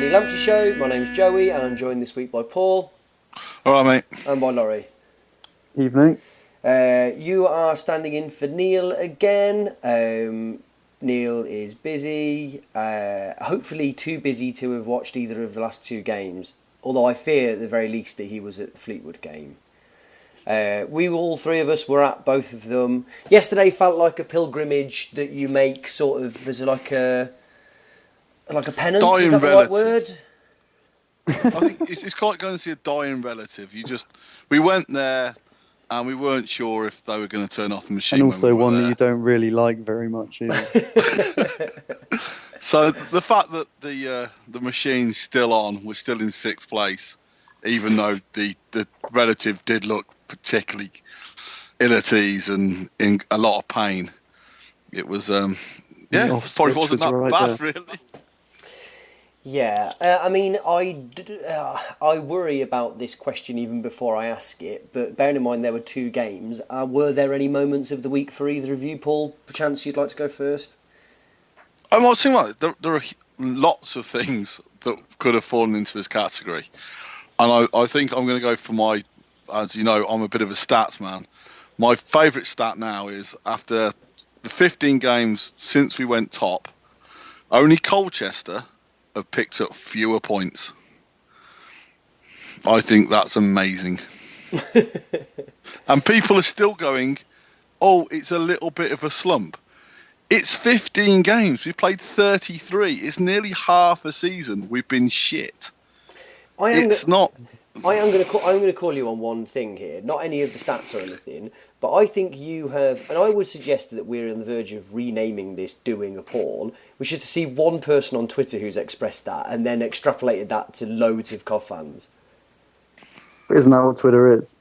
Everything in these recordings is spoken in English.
Penny Lamptey Show. My name's Joey, and I'm joined this week by Paul. All right, mate. And by Laurie. Evening. You are standing in for Neil again. Neil is busy, hopefully too busy to have watched either of the last two games, although I fear at the very least that he was at the Fleetwood game. All three of us were at both of them. Yesterday felt like a pilgrimage that you make, sort of, there's like a penance, dying is that the right word? I think it's quite going to see a dying relative. We went there and we weren't sure if they were going to turn off the machine. And also one there. that you don't really like very much either. So the fact that the machine's still on, we're still in sixth place, even though the relative did look particularly ill at ease and in a lot of pain. It was, probably wasn't that bad, really. Yeah, I mean, I worry about this question even before I ask it, but bearing in mind there were two games, were there any moments of the week for either of you? Paul, perchance you'd like to go first? I was thinking like there are lots of things that could have fallen into this category, and I think I'm going to go for my, as you know, I'm a bit of a stats man. My favourite stat now is after the 15 games since we went top, only Colchester have picked up fewer points. I think that's amazing. And people are still going, oh, it's a little bit of a slump. It's 15 games. We've played 33. It's nearly half a season. We've been shit. I'm going to call you on one thing here. Not any of the stats or anything, but I think you have, and I would suggest that we're on the verge of renaming this "Doing a Paul," which is to see one person on Twitter who's expressed that and then extrapolated that to loads of COV fans. Isn't that what Twitter is?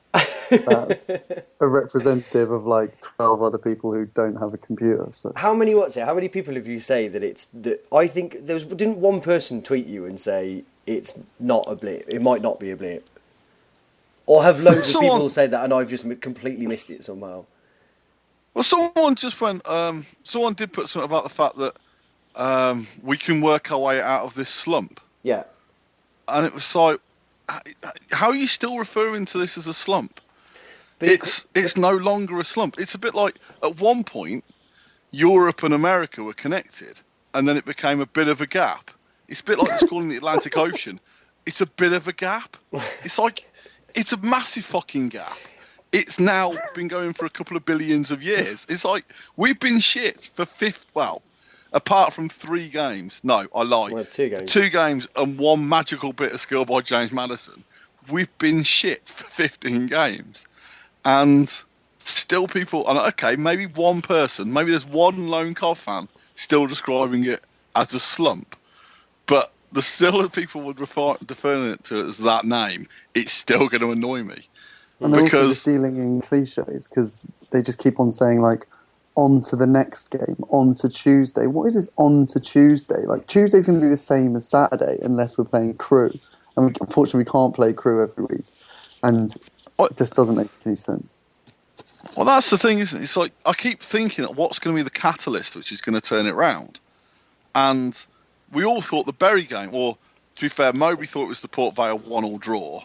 That's a representative of like 12 other people who don't have a computer. So. How many people have you say that it's that? I think didn't one person tweet you and say it's not a blip? It might not be a blip. Or have loads of people said that and I've just completely missed it somehow? Well, someone just went. Someone did put something about the fact that we can work our way out of this slump. Yeah. And it was like, how are you still referring to this as a slump? It's no longer a slump. It's a bit like at one point, Europe and America were connected, and then it became a bit of a gap. It's a bit like just calling the Atlantic Ocean. It's a bit of a gap. It's like. It's a massive fucking gap. It's now been going for a couple of billions of years. It's like, we've been shit for apart from 3 games. No, I lie. Well, 2 games. 2 games and one magical bit of skill by James Maddison. We've been shit for 15 games. And still people, and okay, maybe one person, maybe there's one lone COV fan still describing it as a slump. But the still people would deferring it to it as that name, it's still going to annoy me. And they're also just dealing in cliches because they just keep on saying like, on to the next game, on to Tuesday. What is this on to Tuesday? Like Tuesday's going to be the same as Saturday unless we're playing Crew. And unfortunately we can't play Crew every week. And it just doesn't make any sense. Well, that's the thing, isn't it? It's like, I keep thinking what's going to be the catalyst which is going to turn it round. And we all thought the Bury game, or to be fair, Mowbray thought it was the Port Vale 1-1 draw,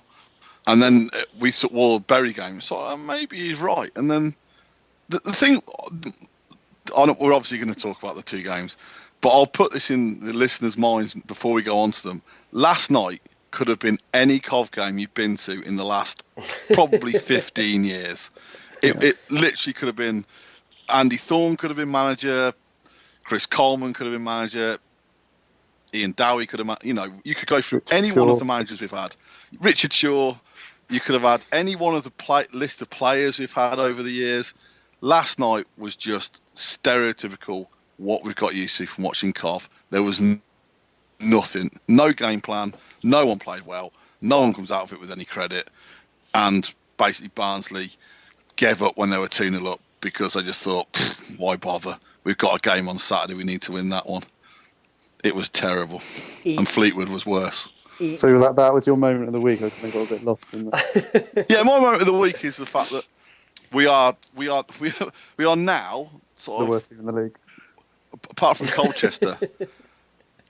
and then we saw the Bury game. So maybe he's right. And then the thing, we're obviously going to talk about the 2 games, but I'll put this in the listeners' minds before we go on to them. Last night could have been any COV game you've been to in the last probably 15 years. It literally could have been Andy Thorne could have been manager, Chris Coleman could have been manager. Ian Dowie could have, you could go through any one of the managers we've had. Richard Shaw, you could have had any one of the list of players we've had over the years. Last night was just stereotypical what we've got used to from watching COV. There was nothing, no game plan, no one played well, no one comes out of it with any credit, and basically Barnsley gave up when they were 2-0 up because they just thought, why bother? We've got a game on Saturday, we need to win that one. It was terrible, and Fleetwood was worse. So that was your moment of the week. I think I got a bit lost in that. Yeah, my moment of the week is the fact that we are now sort the of worst team in the league, apart from Colchester.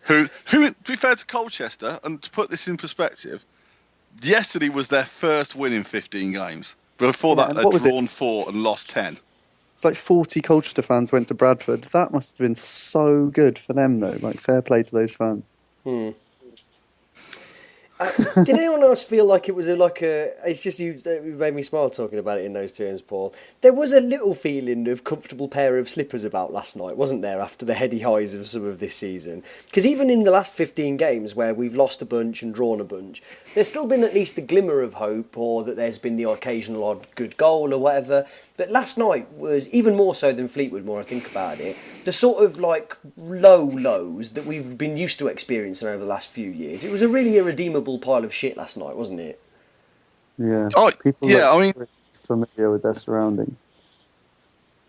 who, to be fair to Colchester, and to put this in perspective, yesterday was their first win in 15 games. Before that, they'd drawn 4 and lost 10. It's like 40 Colchester fans went to Bradford. That must have been so good for them, though. Like, fair play to those fans. Did anyone else feel like it was it's just you made me smile talking about it in those terms, Paul. There was a little feeling of comfortable pair of slippers about last night, wasn't there, after the heady highs of some of this season? Because even in the last 15 games where we've lost a bunch and drawn a bunch, there's still been at least a glimmer of hope, or that there's been the occasional odd good goal or whatever. But last night was, even more so than Fleetwood, more I think about it, the sort of like lows that we've been used to experiencing over the last few years. It was a really irredeemable pile of shit last night, wasn't it? Yeah. People I mean, familiar with their surroundings.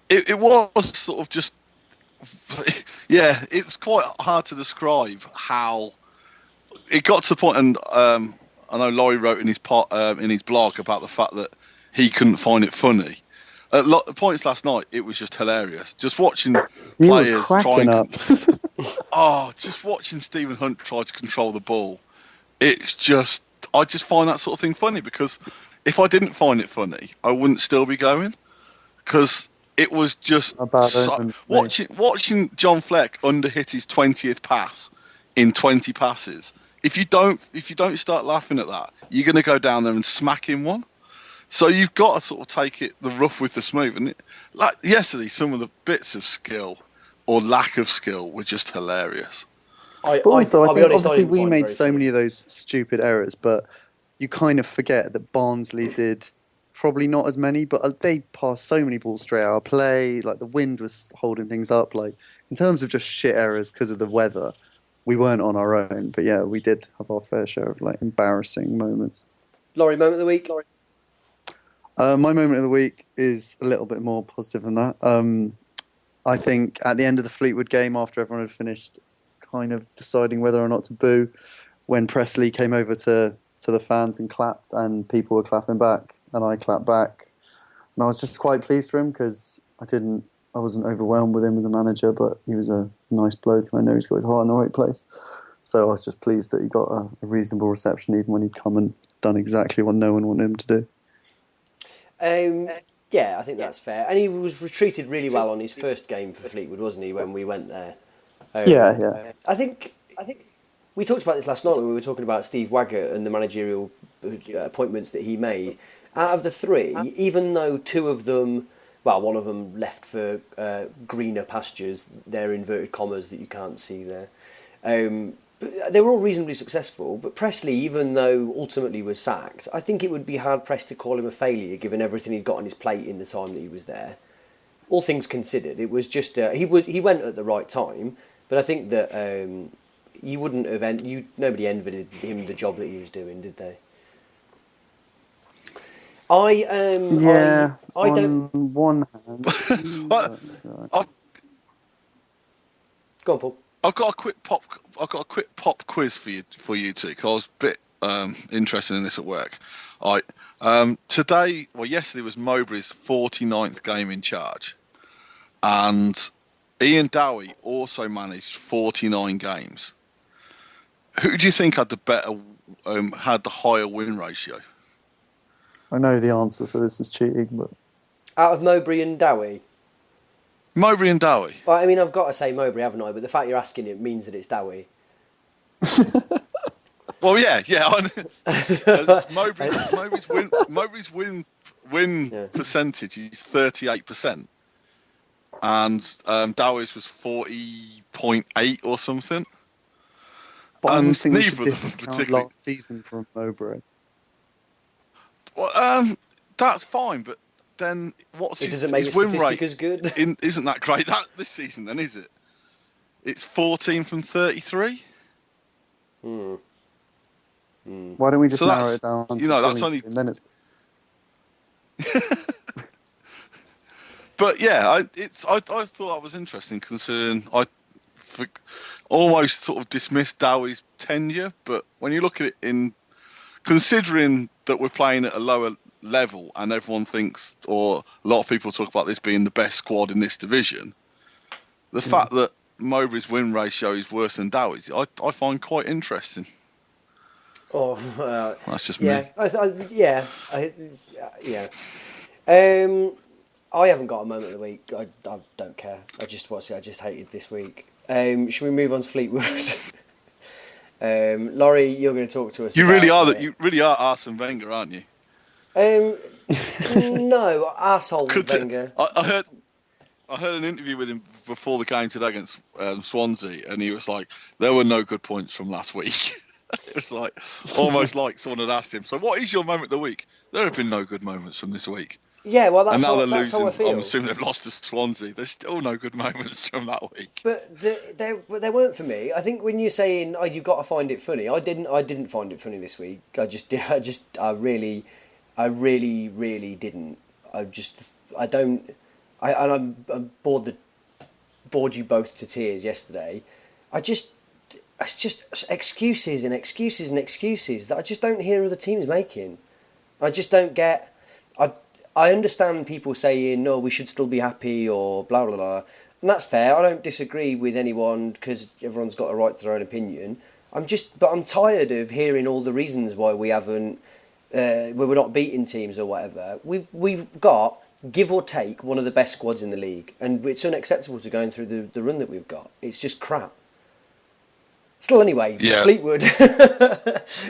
It was sort of just, yeah, it was quite hard to describe how it got to the point, and I know Laurie wrote in his blog about the fact that he couldn't find it funny. At points last night, it was just hilarious. Just watching players trying up. just watching Stephen Hunt try to control the ball. It's just, I just find that sort of thing funny, because if I didn't find it funny, I wouldn't still be going. Because it was just watching John Fleck underhit his 20th pass in 20 passes. If you don't start laughing at that, you're going to go down there and smack him one. So you've got to sort of take it the rough with the smooth. And like yesterday, some of the bits of skill or lack of skill were just hilarious. I think obviously we made so many of those stupid errors, but you kind of forget that Barnsley did probably not as many, but they passed so many balls straight out of play. Like, the wind was holding things up. Like, in terms of just shit errors because of the weather, we weren't on our own. But yeah, we did have our fair share of like embarrassing moments. Laurie, moment of the week. My moment of the week is a little bit more positive than that. I think at the end of the Fleetwood game, after everyone had finished kind of deciding whether or not to boo, when Presley came over to the fans and clapped, and people were clapping back, and I clapped back, and I was just quite pleased for him, because I wasn't overwhelmed with him as a manager, but he was a nice bloke, and I know he's got his heart in the right place. So I was just pleased that he got a reasonable reception, even when he'd come and done exactly what no one wanted him to do. Yeah, I think that's fair. And he was treated really well on his first game for Fleetwood, wasn't he, when we went there? Yeah. I think we talked about this last night when we were talking about Steve Waggett and the managerial appointments that he made. Out of the three, even though two of them, well, one of them left for greener pastures, they're inverted commas that you can't see there. But they were all reasonably successful, but Presley, even though ultimately was sacked, I think it would be hard-pressed to call him a failure, given everything he'd got on his plate in the time that he was there. All things considered, it was just he went at the right time, but I think that you wouldn't have nobody envied him the job that he was doing, did they? I don't. On one hand, Go on, Paul. I've got a quick pop quiz for you two, because I was a bit interested in this at work. All right. Yesterday was Mowbray's 49th game in charge, and Ian Dowie also managed 49 games. Who do you think had the higher win ratio? I know the answer, so this is cheating, but Out of Mowbray and Dowie? Mowbray and Dowie. Well, I mean, I've got to say Mowbray, haven't I? But the fact you're asking it means that it's Dowie. Well, yeah. Mowbray's win percentage is 38%, and Dowie's was 40.8 or something. But and I think we should neither of them discount particularly. last season from Mowbray. Well, that's fine, but then it doesn't make his win rate as good. Isn't that great this season? Then is it? It's 14 from 33. Why don't we just narrow it down? That's only minutes. But yeah, I thought that was interesting, considering I almost sort of dismissed Dowie's tenure, but when you look at it considering that we're playing at a lower level and everyone thinks, or a lot of people talk about this being the best squad in this division, the fact that Mowbray's win ratio is worse than Dowie's, I find quite interesting. Oh, That's just yeah, me. yeah. I haven't got a moment of the week. I don't care. I just hated this week. Should we move on to Fleetwood? Laurie, you're going to talk to us. You about really are Arsene Wenger, aren't you? No, asshole Could Wenger. I heard an interview with him before the game today against Swansea, and he was like, "There were no good points from last week." It was like almost like someone had asked him, "So what is your moment of the week?" There have been no good moments from this week. Yeah, well, And now they're that's losing. how I feel. I'm assuming they've lost to Swansea. There's still no good moments from that week. But they weren't for me. I think when you're saying, "Oh, you've got to find it funny," I didn't find it funny this week. I really didn't. I'm bored you both to tears yesterday. It's just excuses and excuses and excuses that I just don't hear other teams making. I just don't get. I understand people saying, "No, we should still be happy," or blah blah blah, and that's fair. I don't disagree with anyone because everyone's got a right to their own opinion. But I'm tired of hearing all the reasons why we haven't, we're not beating teams or whatever. We've got, give or take, one of the best squads in the league, and it's unacceptable to going through the run that we've got. It's just crap. Still, anyway, Yeah. Fleetwood.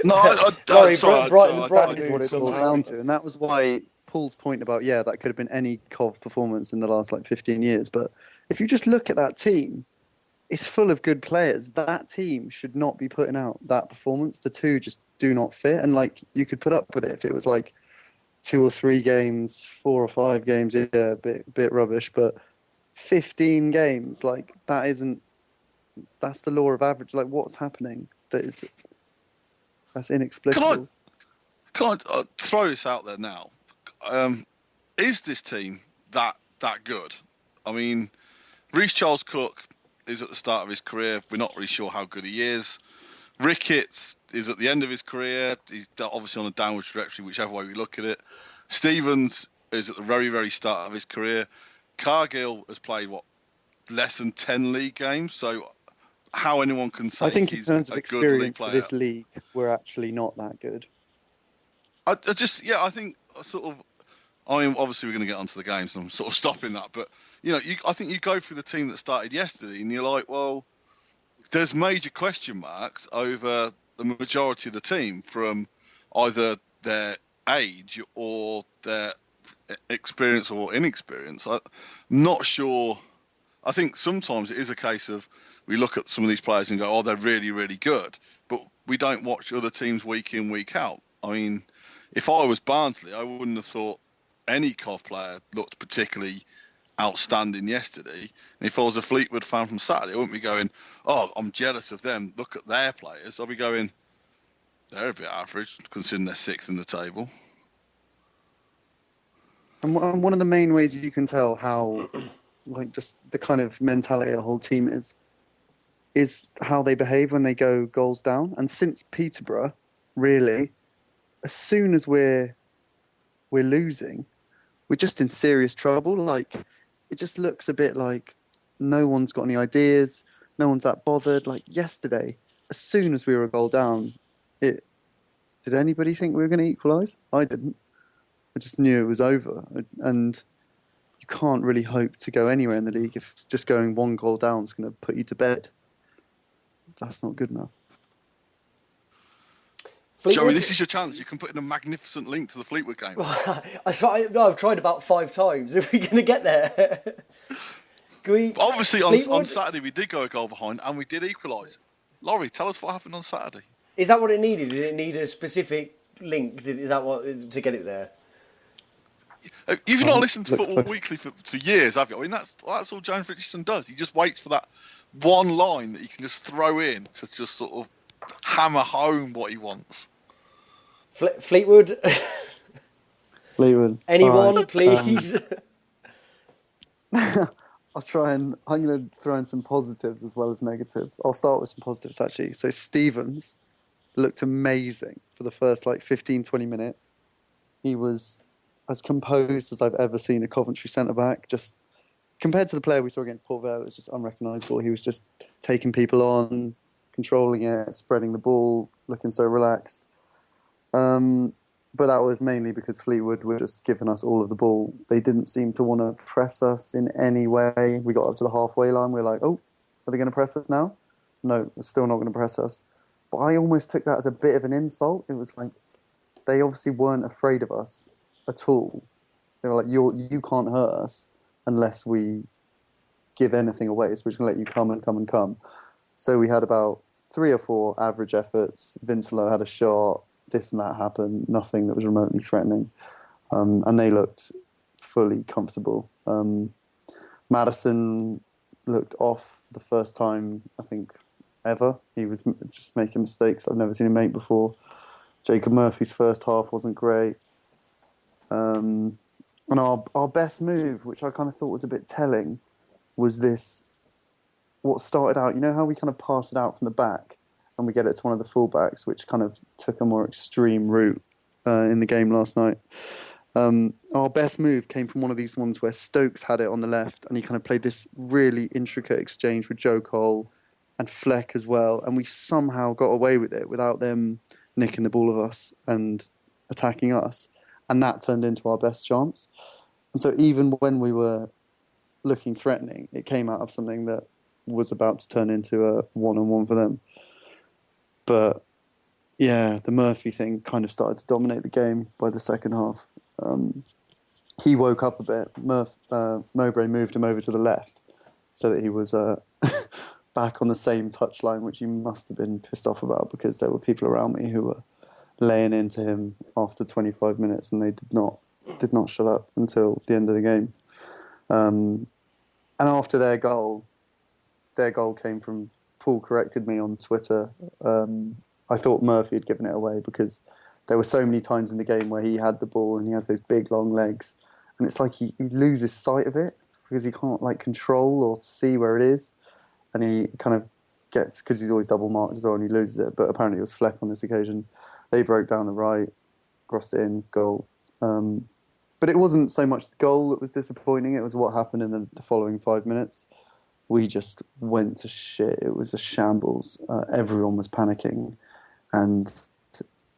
No, Laurie, sorry, Brighton That is what mood it boils somehow. down to, and that was why Paul's point about that could have been any Cov performance in the last 15 years. But if you just look at that team, it's full of good players. That team should not be putting out that performance. The two just do not fit, and you could put up with it if it was 2 or 3 games, 4 or 5 games, yeah, a bit rubbish. But 15 games, that isn't. That's the law of average. What's happening? That's inexplicable. Can I throw this out there now? Is this team that good? I mean, Reece Charles Cook is at the start of his career. We're not really sure how good he is. Ricketts is at the end of his career. He's obviously on a downward trajectory, whichever way we look at it. Stevens is at the very, very start of his career. Cargill has played, less than 10 league games? So how anyone can say I think in he's terms of a good league experience for player. this league, we're actually not that good. I think obviously we're going to get onto the games, and I'm sort of stopping that. But I think you go through the team that started yesterday, and you're like, well, there's major question marks over the majority of the team from either their age or their experience or inexperience. I'm not sure. I think sometimes it is a case of we look at some of these players and go, oh, they're really, really good, but we don't watch other teams week in, week out. I mean, if I was Barnsley, I wouldn't have thought any Cov player looked particularly outstanding yesterday. And if I was a Fleetwood fan from Saturday, I wouldn't be going, oh, I'm jealous of them. Look at their players. I'll be going, they're a bit average, considering they're 6th in the table. And one of the main ways you can tell how, just the kind of mentality of the whole team is how they behave when they go goals down. And since Peterborough, really, as soon as we're losing, we're just in serious trouble. It just looks a bit like no one's got any ideas, no one's that bothered. Yesterday, as soon as we were a goal down, did anybody think we were going to equalise? I didn't. I just knew it was over. And you can't really hope to go anywhere in the league if just going 1 goal down is going to put you to bed. That's not good enough. Fleetwood? Joey, this is your chance. You can put in a magnificent link to the Fleetwood game. I've tried about 5 times. Are we going to get there? Obviously, on Saturday, we did go a goal behind and we did equalise. Laurie, tell us what happened on Saturday. Is that what it needed? Did it need a specific link? Is that what to get it there? You've not listened to Football Weekly for years, have you? I mean, that's all James Richardson does. He just waits for that one line that he can just throw in to just sort of hammer home what he wants. Fleetwood? Fleetwood. Anyone, right. please? I'm going to throw in some positives as well as negatives. I'll start with some positives, actually. So Stevens looked amazing for the first 15, 20 minutes. He was as composed as I've ever seen a Coventry centre-back, just compared to the player we saw against Port Vale, it was just unrecognisable. He was just taking people on, controlling it, spreading the ball, looking so relaxed. But that was mainly because Fleetwood were just giving us all of the ball. They didn't seem to want to press us in any way. We got up to the halfway line. We were like, oh, are they going to press us now? No, they're still not going to press us. But I almost took that as a bit of an insult. It was like, they obviously weren't afraid of us at all. They were like, you can't hurt us unless we give anything away. So we're just going to let you come and come and come. So we had about 3 or 4 average efforts. Vincelo had a shot. This and that happened. Nothing that was remotely threatening. And they looked fully comfortable. Madison looked off the first time, I think, ever. He was just making mistakes I've never seen him make before. Jacob Murphy's first half wasn't great. And our best move, which I kind of thought was a bit telling, was this, what started out, you know how we kind of pass it out from the back and we get it to one of the fullbacks, which kind of took a more extreme route in the game last night. Our best move came from one of these ones where Stokes had it on the left and he kind of played this really intricate exchange with Joe Cole and Fleck as well, and we somehow got away with it without them nicking the ball of us and attacking us, and that turned into our best chance. And so even when we were looking threatening, it came out of something that was about to turn into a one-on-one for them. But yeah, the Murphy thing kind of started to dominate the game by the second half. He woke up a bit. Mowbray moved him over to the left so that he was back on the same touchline, which he must have been pissed off about because there were people around me who were laying into him after 25 minutes and they did not shut up until the end of the game. And after their goal came from, Paul corrected me on Twitter. I thought Murphy had given it away because there were so many times in the game where he had the ball and he has those big long legs and it's like he loses sight of it because he can't like control or see where it is, and he kind of gets, because he's always double marked as well, and he loses it. But apparently it was Fleck on this occasion. They broke down the right, crossed it in, goal. But it wasn't so much the goal that was disappointing, it was what happened in the following 5 minutes. We just went to shit. It was a shambles. Everyone was panicking and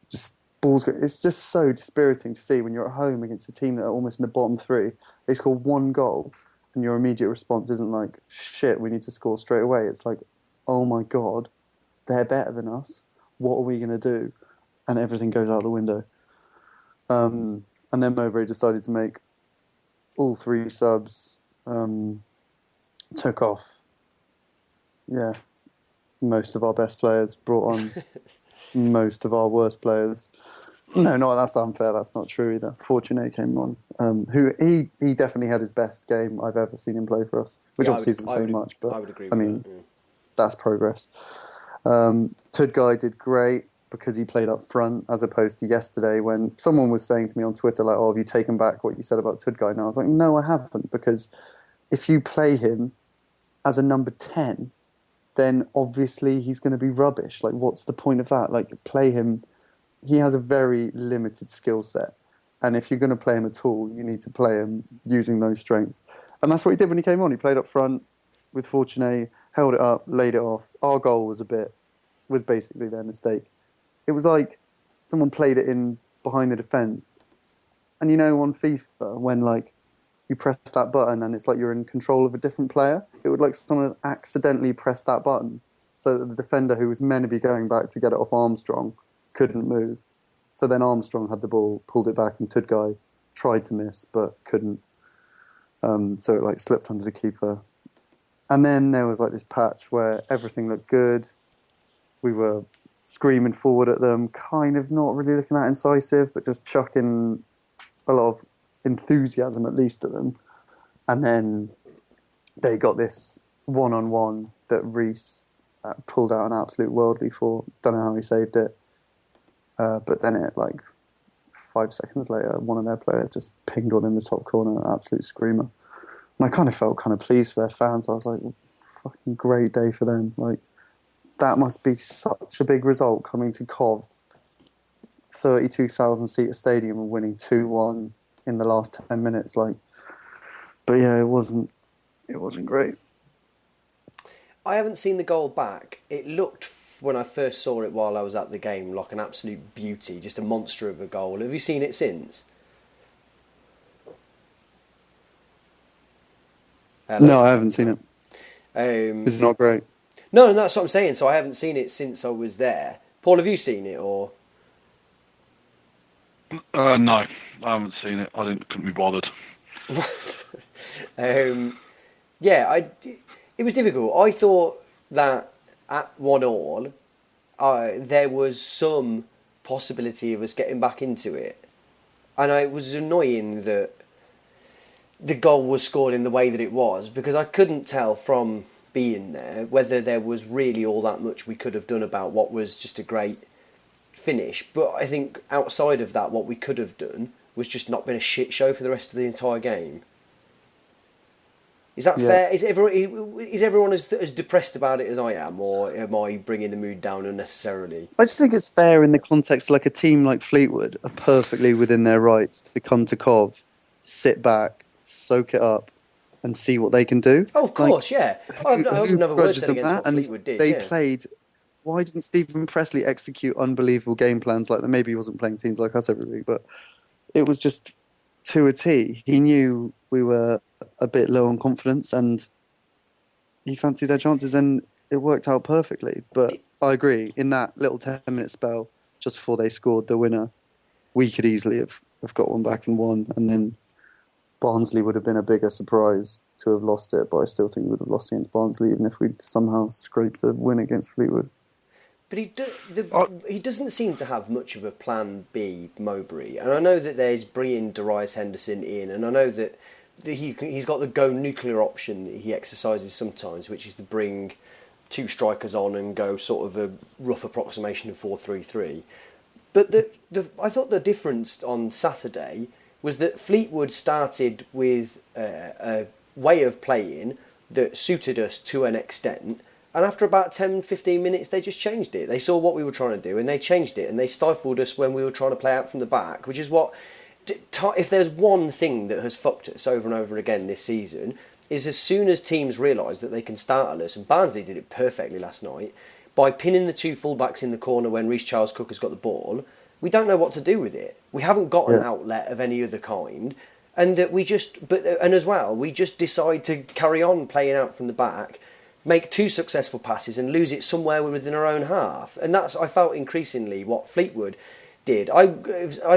just balls. It's just so dispiriting to see when you're at home against a team that are almost in the bottom 3. They score 1 goal and your immediate response isn't like, shit, we need to score straight away. It's like, oh my God, they're better than us. What are we going to do? And everything goes out the window. And then Mowbray decided to make all 3 subs, took off, most of our best players, brought on most of our worst players. No, that's unfair. That's not true either. Fortuné came on, who he definitely had his best game I've ever seen him play for us, which obviously isn't so much, but I would agree with that, yeah. That's progress. Tudgay did great because he played up front as opposed to yesterday when someone was saying to me on Twitter, like, oh, have you taken back what you said about Tudgay? And I was like, no, I haven't, because if you play him as a number 10, then obviously he's going to be rubbish. Like, what's the point of that? Like, play him. He has a very limited skill set. And if you're going to play him at all, you need to play him using those strengths. And that's what he did when he came on. He played up front with Fortuné, held it up, laid it off. Our goal was basically their mistake. It was like someone played it in behind the defence. And you know, on FIFA, when like you press that button and it's like you're in control of a different player, it would like someone accidentally press that button so that the defender who was meant to be going back to get it off Armstrong couldn't move. So then Armstrong had the ball, pulled it back, and Tudgay tried to miss but couldn't. So it like slipped under the keeper. And then there was like this patch where everything looked good. We were screaming forward at them, kind of not really looking that incisive, but just chucking a lot of enthusiasm at least at them. And then they got this one-on-one that Reece pulled out an absolute worldly for. Don't know how he saved it. But then it, like, 5 seconds later, one of their players just pinged one in the top corner, an absolute screamer. And I kind of felt kind of pleased for their fans. I was like, fucking great day for them. Like, that must be such a big result coming to Cov, 32,000-seater stadium and winning 2-1 in the last 10 minutes. Like, but yeah, it wasn't It wasn't great. I haven't seen the goal back. It looked, when I first saw it while I was at the game, like an absolute beauty, just a monster of a goal. Have you seen it since? Hello? No, I haven't seen it. It's not great. No, that's what I'm saying. So I haven't seen it since I was there. Paul, have you seen it or? No, I haven't seen it. Couldn't be bothered. Yeah, it was difficult. I thought that at 1-1, there was some possibility of us getting back into it. And it was annoying that the goal was scored in the way that it was, because I couldn't tell from being there whether there was really all that much we could have done about what was just a great finish. But I think outside of that, what we could have done was just not been a shit show for the rest of the entire game. Is that fair? Is everyone as depressed about it as I am, or am I bringing the mood down unnecessarily? I just think it's fair in the context, like a team like Fleetwood are perfectly within their rights to come to Cov, sit back, soak it up, and see what they can do. Oh, of course, yeah. I have another word said against what Fleetwood did. They played. Why didn't Stephen Pressley execute unbelievable game plans like that? Maybe he wasn't playing teams like us every week, but it was just to a T. He knew we were a bit low on confidence, and he fancied their chances, and it worked out perfectly. But I agree, in that little 10-minute spell just before they scored the winner, we could easily have got one back and won, and then Barnsley would have been a bigger surprise to have lost it, but I still think we would have lost against Barnsley even if we'd somehow scraped a win against Fleetwood. But he doesn't seem to have much of a plan B, Mowbray. And I know that there's bringing Darius Henderson in, and I know that he's got the go nuclear option that he exercises sometimes, which is to bring two strikers on and go sort of a rough approximation of 4-3-3. But I thought the difference on Saturday was that Fleetwood started with a way of playing that suited us to an extent, and after about 10-15 minutes they just changed it. They saw what we were trying to do and they changed it, and they stifled us when we were trying to play out from the back, which is what, if there's one thing that has fucked us over and over again this season, is as soon as teams realise that they can start at us, and Barnsley did it perfectly last night, by pinning the two fullbacks in the corner when Reece Charles-Cook has got the ball, we don't know what to do with it. We haven't got an outlet of any other kind, and that we just decide to carry on playing out from the back, make two successful passes and lose it somewhere within our own half. And that's, I felt, increasingly what Fleetwood did. I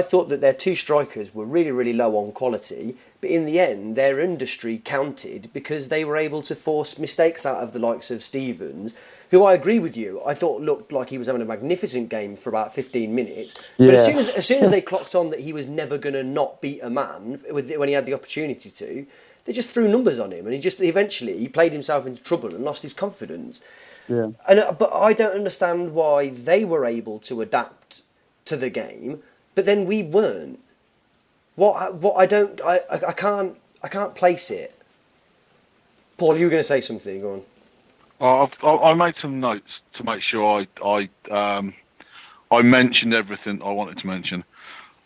thought that their two strikers were really, really low on quality, but in the end their industry counted because they were able to force mistakes out of the likes of Stevens, who, I agree with you, I thought looked like he was having a magnificent game for about 15 minutes. But as soon as they clocked on that he was never going to not beat a man when he had the opportunity to, they just threw numbers on him, and he played himself into trouble and lost his confidence. Yeah. But I don't understand why they were able to adapt to the game, but then we weren't. I can't place it. Paul, you were going to say something. Go on. I made some notes to make sure I mentioned everything I wanted to mention.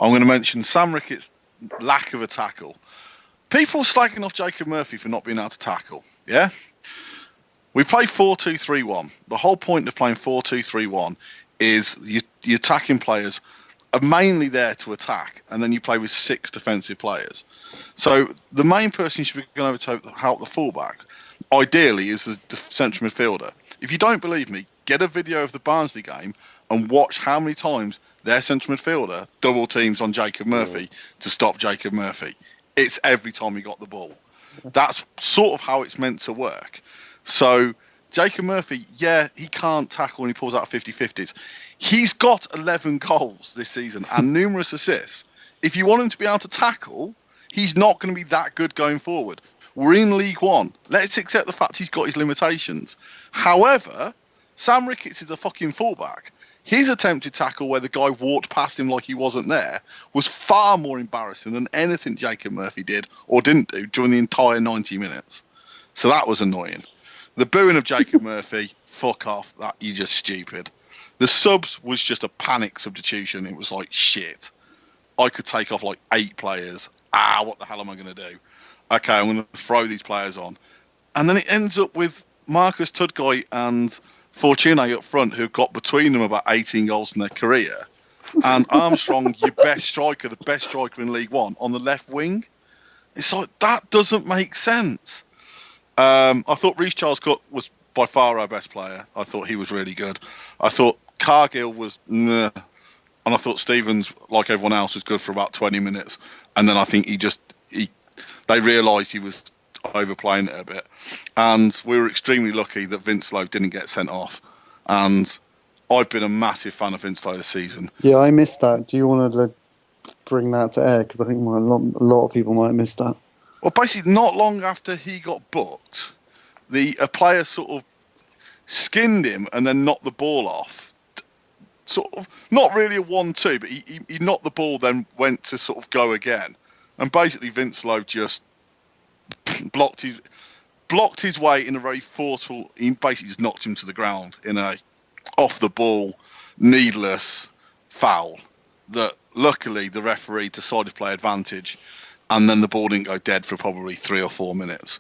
I'm going to mention Sam Rickett's lack of a tackle. People slagging off Jacob Murphy for not being able to tackle. Yeah, we play 4-2-3-1. The whole point of playing 4-2-3-1 is your attacking players are mainly there to attack, and then you play with 6 defensive players. So the main person you should be going over to help the fullback, ideally, is the central midfielder. If you don't believe me, get a video of the Barnsley game and watch how many times their central midfielder double teams on Jacob Murphy to stop Jacob Murphy. It's every time he got the ball. That's sort of how it's meant to work. So Jacob Murphy, he can't tackle when he pulls out 50-50s. He's got 11 goals this season and numerous assists. If you want him to be able to tackle, he's not going to be that good going forward. We're in League One. Let's accept the fact he's got his limitations. However, Sam Ricketts is a fucking fullback. His attempted tackle where the guy walked past him like he wasn't there was far more embarrassing than anything Jacob Murphy did or didn't do during the entire 90 minutes. So that was annoying. The booing of Jacob Murphy, fuck off, that you're just stupid. The subs was just a panic substitution. It was like, shit. I could take off like 8 players. What the hell am I going to do? Okay, I'm going to throw these players on. And then it ends up with Marcus Tudgay and Fortune up front, who've got between them about 18 goals in their career. And Armstrong, your best striker, the best striker in League One, on the left wing. It's like, that doesn't make sense. I thought Reece Charles Cook was by far our best player. I thought he was really good. I thought Cargill was meh. And I thought Stevens, like everyone else, was good for about 20 minutes. And then I think they realised he was overplaying it a bit. And we were extremely lucky that Winslow didn't get sent off. And I've been a massive fan of Winslow this season. Yeah, I missed that. Do you want to bring that to air? Because I think a lot of people might have missed that. Well, basically, not long after he got booked, a player sort of skinned him and then knocked the ball off. Sort of, not really a 1-2, but he knocked the ball, then went to sort of go again. And basically, Winslow just blocked his way in a very forceful. He basically just knocked him to the ground in a off the ball, needless foul that luckily the referee decided to play advantage, and then the ball didn't go dead for probably 3 or 4 minutes.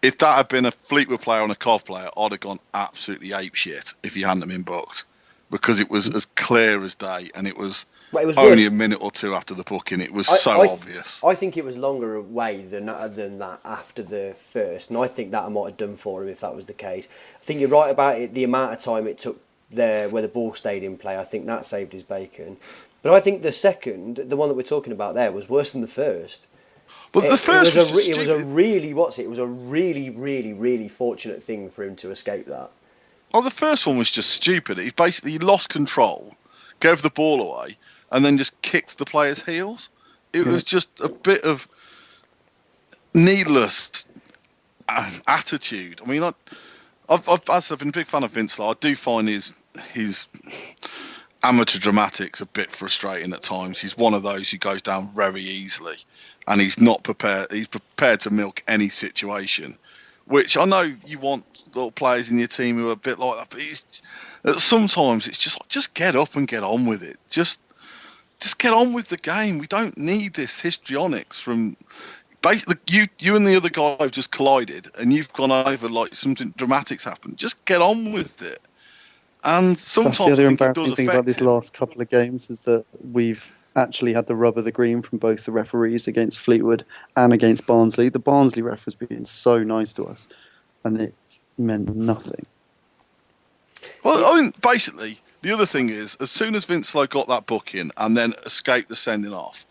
If that had been a Fleetwood player and a Cov player, I'd have gone absolutely apeshit if he hadn't been booked, because it was as clear as day, and it was only a minute or two after the booking. It was obvious. I think it was longer away than that after the first, and I think that I might have done for him if that was the case. I think you're right about it. The amount of time it took there where the ball stayed in play, I think that saved his bacon. But I think the second, the one that we're talking about there, was worse than the first. But the first was a really, really, really fortunate thing for him to escape that. Oh, the first one was just stupid. He lost control, gave the ball away, and then just kicked the player's heels. It was just a bit of needless attitude. I mean, I've been a big fan of Winslow. I do find his amateur dramatics a bit frustrating at times. He's one of those who goes down very easily, and he's not prepared. He's prepared to milk any situation, which I know you want little players in your team who are a bit like that. But sometimes it's just get up and get on with it. Just get on with the game. We don't need this histrionics from. Basically, you and the other guy have just collided, and you've gone over like something dramatic's happened. Just get on with it. And sometimes that's the other embarrassing thing about these last couple of games is that we've actually had the rub of the green from both the referees against Fleetwood and against Barnsley. The Barnsley ref was being so nice to us, and it meant nothing. Well, I mean, basically, the other thing is, as soon as Winslow got that booking and then escaped the sending off,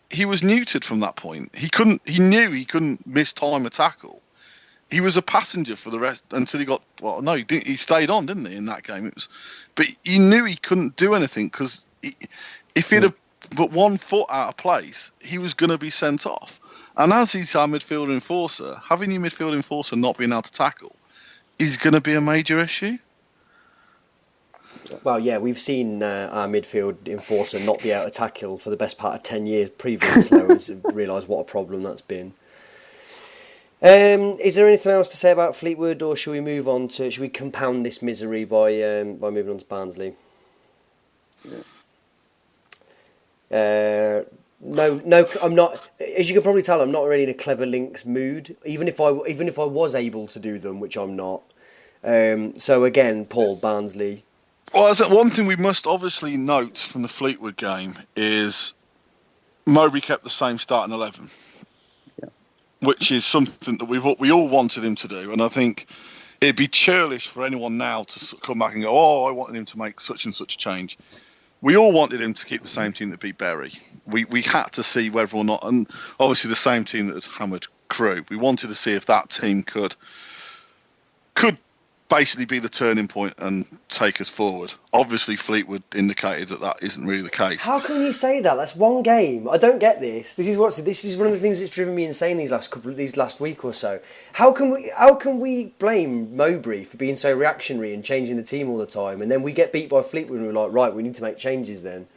he was neutered from that point. He knew he couldn't mistime a tackle. He was a passenger for the rest until he got. Well, no, he stayed on, didn't he? In that game, but he knew he couldn't do anything because if he'd have put one foot out of place, he was going to be sent off. And as he's our midfield enforcer, having your midfield enforcer not being able to tackle is going to be a major issue. Well, yeah, we've seen our midfield enforcer not be able to tackle for the best part of 10 years previous. So I realise what a problem that's been. Is there anything else to say about Fleetwood, or should we move on to? Should we compound this misery by moving on to Barnsley? No, I'm not. As you can probably tell, I'm not really in a clever links mood. Even if I was able to do them, which I'm not. So again, Paul, Barnsley. Well, one thing we must obviously note from the Fleetwood game is Mowbray kept the same starting 11. Which is something that we all wanted him to do, and I think it'd be churlish for anyone now to come back and go, "Oh, I wanted him to make such and such a change." We all wanted him to keep the same team that beat Bury. We had to see whether or not, and obviously the same team that had hammered Crewe. We wanted to see if that team could basically be the turning point and take us forward. Obviously, Fleetwood indicated that isn't really the case. How can you say that? That's one game. I don't get this. This is one of the things that's driven me insane these last week or so. How can we blame Mowbray for being so reactionary and changing the team all the time, and then we get beat by Fleetwood and we're like, right, we need to make changes then?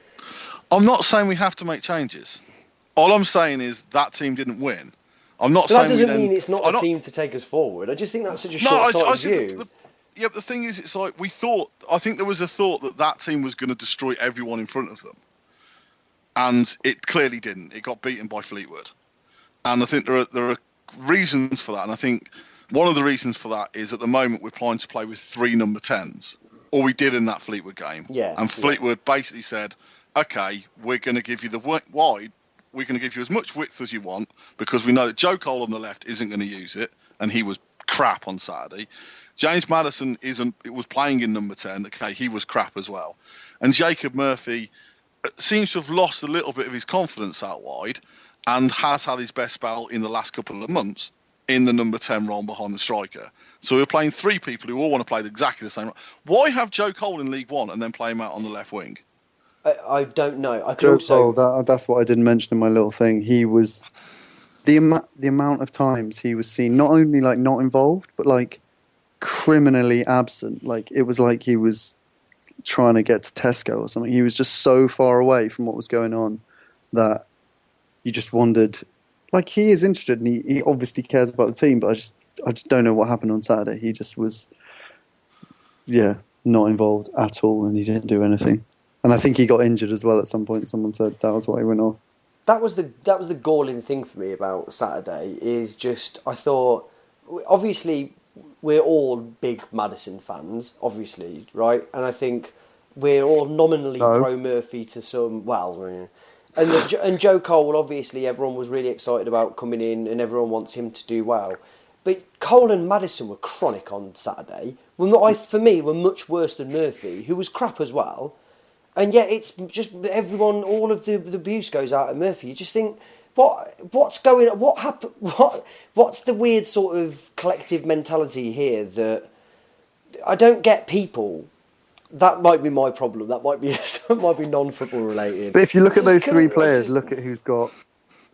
I'm not saying we have to make changes. All I'm saying is that team didn't win. I'm not saying that doesn't mean it's not a team to take us forward. I just think that's such a short-sighted view. Yeah, but the thing is, it's like I think there was a thought that team was going to destroy everyone in front of them. And it clearly didn't. It got beaten by Fleetwood. And I think there are reasons for that. And I think one of the reasons for that is at the moment we're planning to play with 3 number 10s, or we did in that Fleetwood game. Yeah. And Fleetwood basically said, okay, we're going to give you the wide, we're going to give you as much width as you want, because we know that Joe Cole on the left isn't going to use it, and he was crap on Saturday. James Maddison was playing in number 10. Okay, he was crap as well. And Jacob Murphy seems to have lost a little bit of his confidence out wide, and has had his best spell in the last couple of months in the number 10 role behind the striker. So we're playing 3 people who all want to play exactly the same role. Why have Joe Cole in League One and then play him out on the left wing? I don't know. I could Joe also... Cole, that's what I didn't mention in my little thing. He was... The amount of times he was seen, not only like not involved, but like criminally absent. Like it was like he was trying to get to Tesco or something. He was just so far away from what was going on that you just wondered. Like he is interested and he obviously cares about the team, but I just don't know what happened on Saturday. He just was, not involved at all, and he didn't do anything. And I think he got injured as well at some point. Someone said that was why he went off. That was the galling thing for me about Saturday, is just, I thought, obviously we're all big Maddison fans, obviously, right? And I think we're all nominally pro Murphy to some, and Joe Cole, obviously everyone was really excited about coming in and everyone wants him to do well. But Cole and Maddison were chronic on Saturday. For me, were much worse than Murphy, who was crap as well. And yet it's just everyone, all of the abuse goes out at Murphy. You just think, what's going on? What happened? What's the weird sort of collective mentality here that I don't get people? That might be my problem. That might be non-football related. But if you look at those 3 players, look at who's got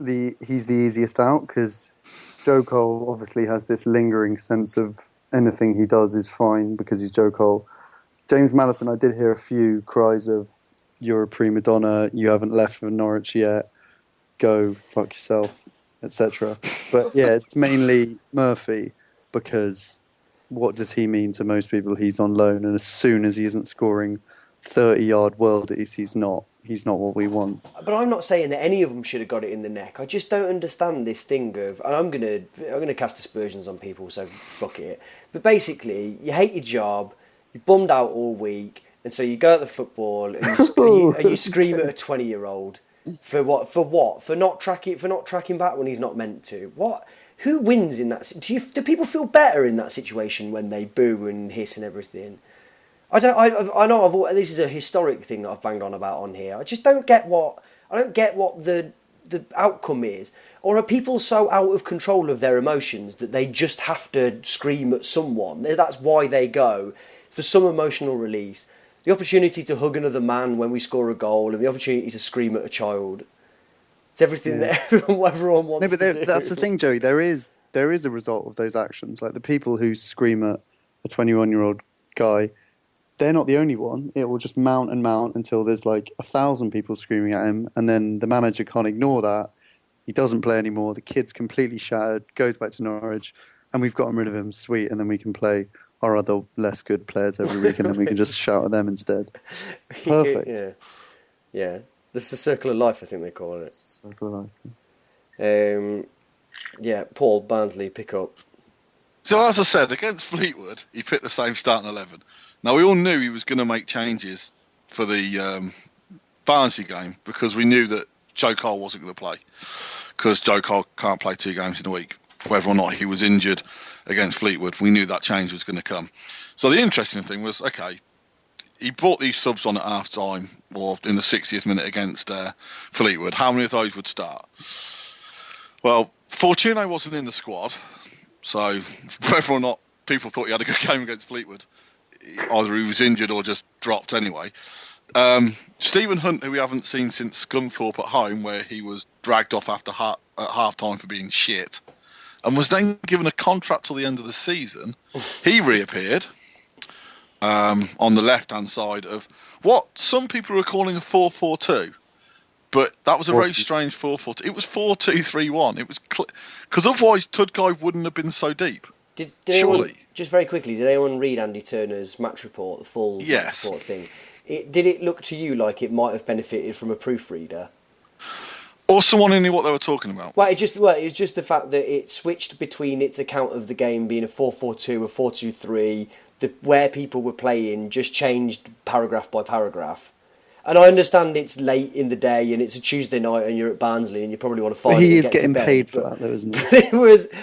he's the easiest out, because Joe Cole obviously has this lingering sense of anything he does is fine because he's Joe Cole. James Maddison, I did hear a few cries of, you're a prima donna, you haven't left for Norwich yet, go fuck yourself, etc. But yeah, it's mainly Murphy, because what does he mean to most people? He's on loan, and as soon as he isn't scoring 30-yard worldies, he's not what we want. But I'm not saying that any of them should have got it in the neck. I just don't understand this thing of, and I'm gonna cast aspersions on people, so fuck it. But basically, you hate your job, you're bummed out all week, and so you go at the football and you scream at a 20-year-old for what? For not tracking back when he's not meant to. What? Who wins in that? Do people feel better in that situation when they boo and hiss and everything? I know this is a historic thing that I've banged on about on here. I just don't get what the outcome is. Or are people so out of control of their emotions that they just have to scream at someone? That's why they go. For some emotional release, the opportunity to hug another man when we score a goal, and the opportunity to scream at a child. It's everything that everyone wants to do. That's the thing, Joey. There is a result of those actions. Like the people who scream at a 21-year-old guy, they're not the only one. It will just mount and mount until there's like 1,000 people screaming at him, and then the manager can't ignore that. He doesn't play anymore. The kid's completely shattered, goes back to Norwich, and we've gotten rid of him. Sweet, and then we can play our other less good players every week, and then we can just shout at them instead. It's perfect. Yeah. That's the circle of life, I think they call it. It's the circle of life. Paul Barnsley, pick up. So as I said, against Fleetwood, he picked the same starting 11. Now we all knew he was going to make changes for the Barnsley game, because we knew that Joe Cole wasn't going to play, because Joe Cole can't play 2 games in a week. Whether or not he was injured against Fleetwood, we knew that change was going to come. So the interesting thing was, okay, he brought these subs on at half time, or in the 60th minute against Fleetwood. How many of those would start? Well, Fortuno wasn't in the squad, so whether or not people thought he had a good game against Fleetwood, either he was injured or just dropped anyway. Stephen Hunt, who we haven't seen since Scunthorpe at home, where he was dragged off after at half time for being shit, and was then given a contract till the end of the season. He reappeared on the left-hand side of what some people were calling a 4-4-2, but that was a very strange 4-4-2. It was 4-2-3-1. It was because otherwise Tudguy wouldn't have been so deep. Did surely? Anyone, just very quickly, did anyone read Andy Turner's match report, the full match report thing? Did it look to you like it might have benefited from a proofreader? Or someone who knew what they were talking about. Well, it was just the fact that it switched between its account of the game being a 4-4-2, a 4-2-3, where people were playing just changed paragraph by paragraph. And I understand it's late in the day and it's a Tuesday night and you're at Barnsley and you probably want to find. He is getting paid for that, though, isn't he?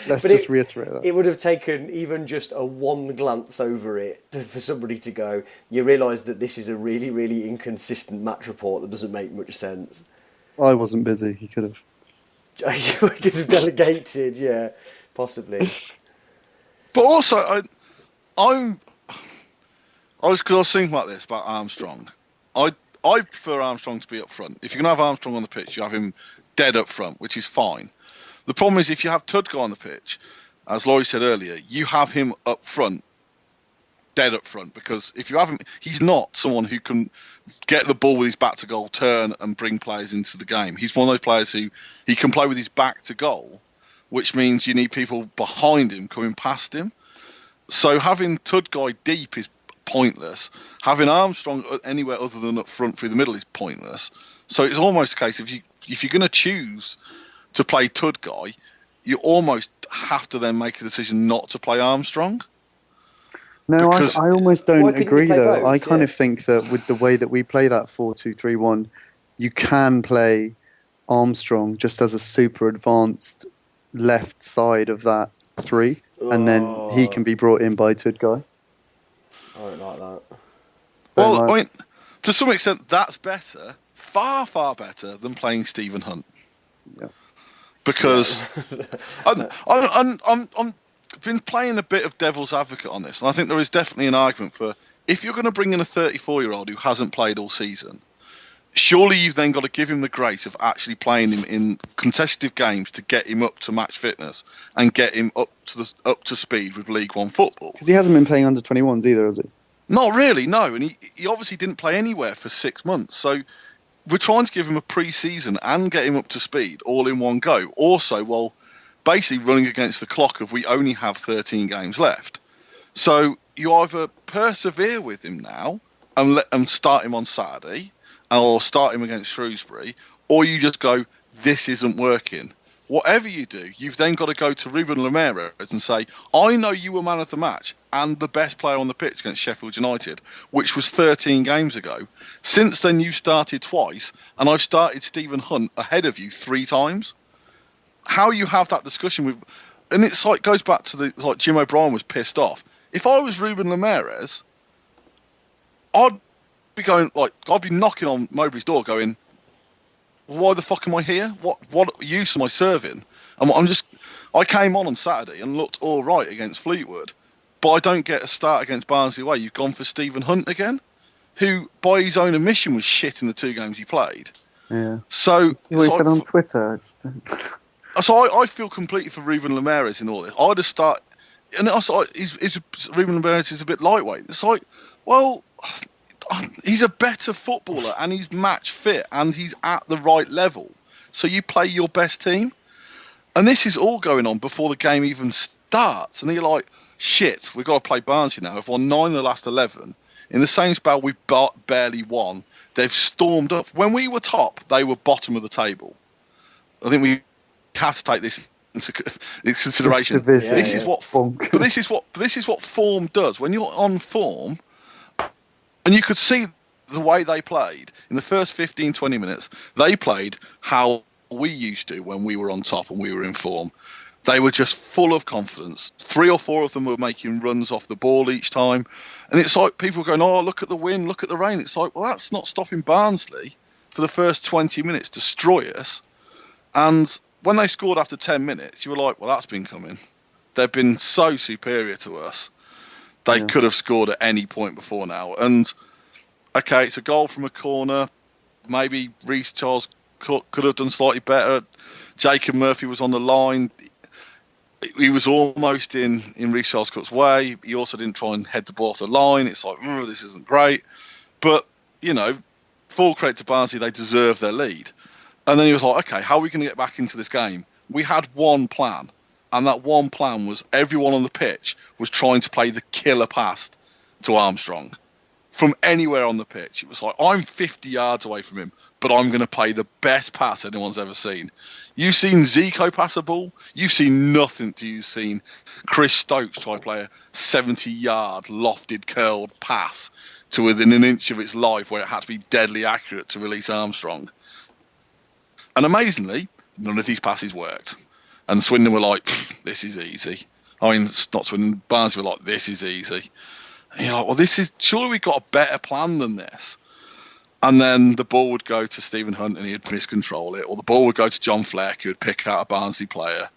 Let's just reiterate that. It would have taken even just a one glance over it for somebody to go, you realise that this is a really, really inconsistent match report that doesn't make much sense. I wasn't busy. He could have. You could have delegated, yeah, possibly. But also, I was thinking about this about Armstrong. I prefer Armstrong to be up front. If you're going to have Armstrong on the pitch, you have him dead up front, which is fine. The problem is if you have Tudgay on the pitch, as Laurie said earlier, you have him up front, dead up front, because if you have him, he's not someone who can get the ball with his back to goal, turn and bring players into the game. He's one of those players who he can play with his back to goal, which means you need people behind him coming past him. So having Tudgay deep is pointless. Having Armstrong anywhere other than up front through the middle is pointless. So it's almost a case of if you're going to choose to play Tudgay, you almost have to then make a decision not to play Armstrong. No, I almost don't agree, though. Both? I kind of think that with the way that we play that 4-2-3-1, you can play Armstrong just as a super advanced left side of that three, and then he can be brought in by Tudgay. I don't like that. Well, I mean, to some extent, that's better, far, far better than playing Stephen Hunt. Yeah. Because I'm been playing a bit of devil's advocate on this, and I think there is definitely an argument for if you're going to bring in a 34-year-old who hasn't played all season, surely you've then got to give him the grace of actually playing him in contested games to get him up to match fitness and get him up to speed with League One football. Because he hasn't been playing under 21s either, has he? Not really, no. And he obviously didn't play anywhere for 6 months. So we're trying to give him a pre-season and get him up to speed all in one go. Also, while basically running against the clock of we only have 13 games left. So you either persevere with him now and start him on Saturday, or start him against Shrewsbury, or you just go, this isn't working. Whatever you do, you've then got to go to Ruben Ramirez and say, I know you were man of the match and the best player on the pitch against Sheffield United, which was 13 games ago. Since then, you've started twice, and I've started Stephen Hunt ahead of you 3 times. How you have that discussion with... And it's like goes back to the... Like Jim O'Brien was pissed off. If I was Ruben Ramirez, I'd be going... Like, I'd be knocking on Mowbray's door going... Why the fuck am I here? What use am I serving? And I came on Saturday and looked all right against Fleetwood, but I don't get a start against Barnsley away. You've gone for Stephen Hunt again, who by his own admission was shit in the 2 games he played. Yeah. So he said on Twitter. So I feel completely for Ruben Ramirez in all this. I'd have started, and also Ruben Ramirez is a bit lightweight. It's like, well, he's a better footballer and he's match fit and he's at the right level. So you play your best team. And this is all going on before the game even starts. And you're like, shit, we've got to play Barnsley now. We've won 9 of the last 11. In the same spell, we've barely won. They've stormed up. When we were top, they were bottom of the table. I think we have to take this into consideration. This is what form does. When you're on form, and you could see the way they played in the first 15, 20 minutes, they played how we used to when we were on top and we were in form. They were just full of confidence. 3 or 4 of them were making runs off the ball each time. And it's like people going, oh, look at the wind, look at the rain. It's like, well, that's not stopping Barnsley for the first 20 minutes, destroy us. And when they scored after 10 minutes, you were like, well, that's been coming. They've been so superior to us. They could have scored at any point before now. And, okay, it's a goal from a corner. Maybe Reece Charles could have done slightly better. Jacob Murphy was on the line. He was almost in Reece Charles Cook's way. He also didn't try and head the ball off the line. It's like, this isn't great. But, full credit to Barnsley, they deserve their lead. And then he was like, okay, how are we going to get back into this game? We had one plan. And that one plan was everyone on the pitch was trying to play the killer pass to Armstrong. from anywhere on the pitch. It was like, I'm 50 yards away from him, but I'm going to play the best pass anyone's ever seen. You've seen Zico pass a ball. You've seen nothing till you've seen Chris Stokes try to play a 70-yard lofted curled pass to within an inch of its life where it had to be deadly accurate to release Armstrong. And amazingly, none of these passes worked. And Swindon were like, this is easy. I mean, not Swindon, Barnsley were like, this is easy. And you're like, well, surely we've got a better plan than this. And then the ball would go to Stephen Hunt and he'd miscontrol it, or the ball would go to John Fleck who would pick out a Barnsley player.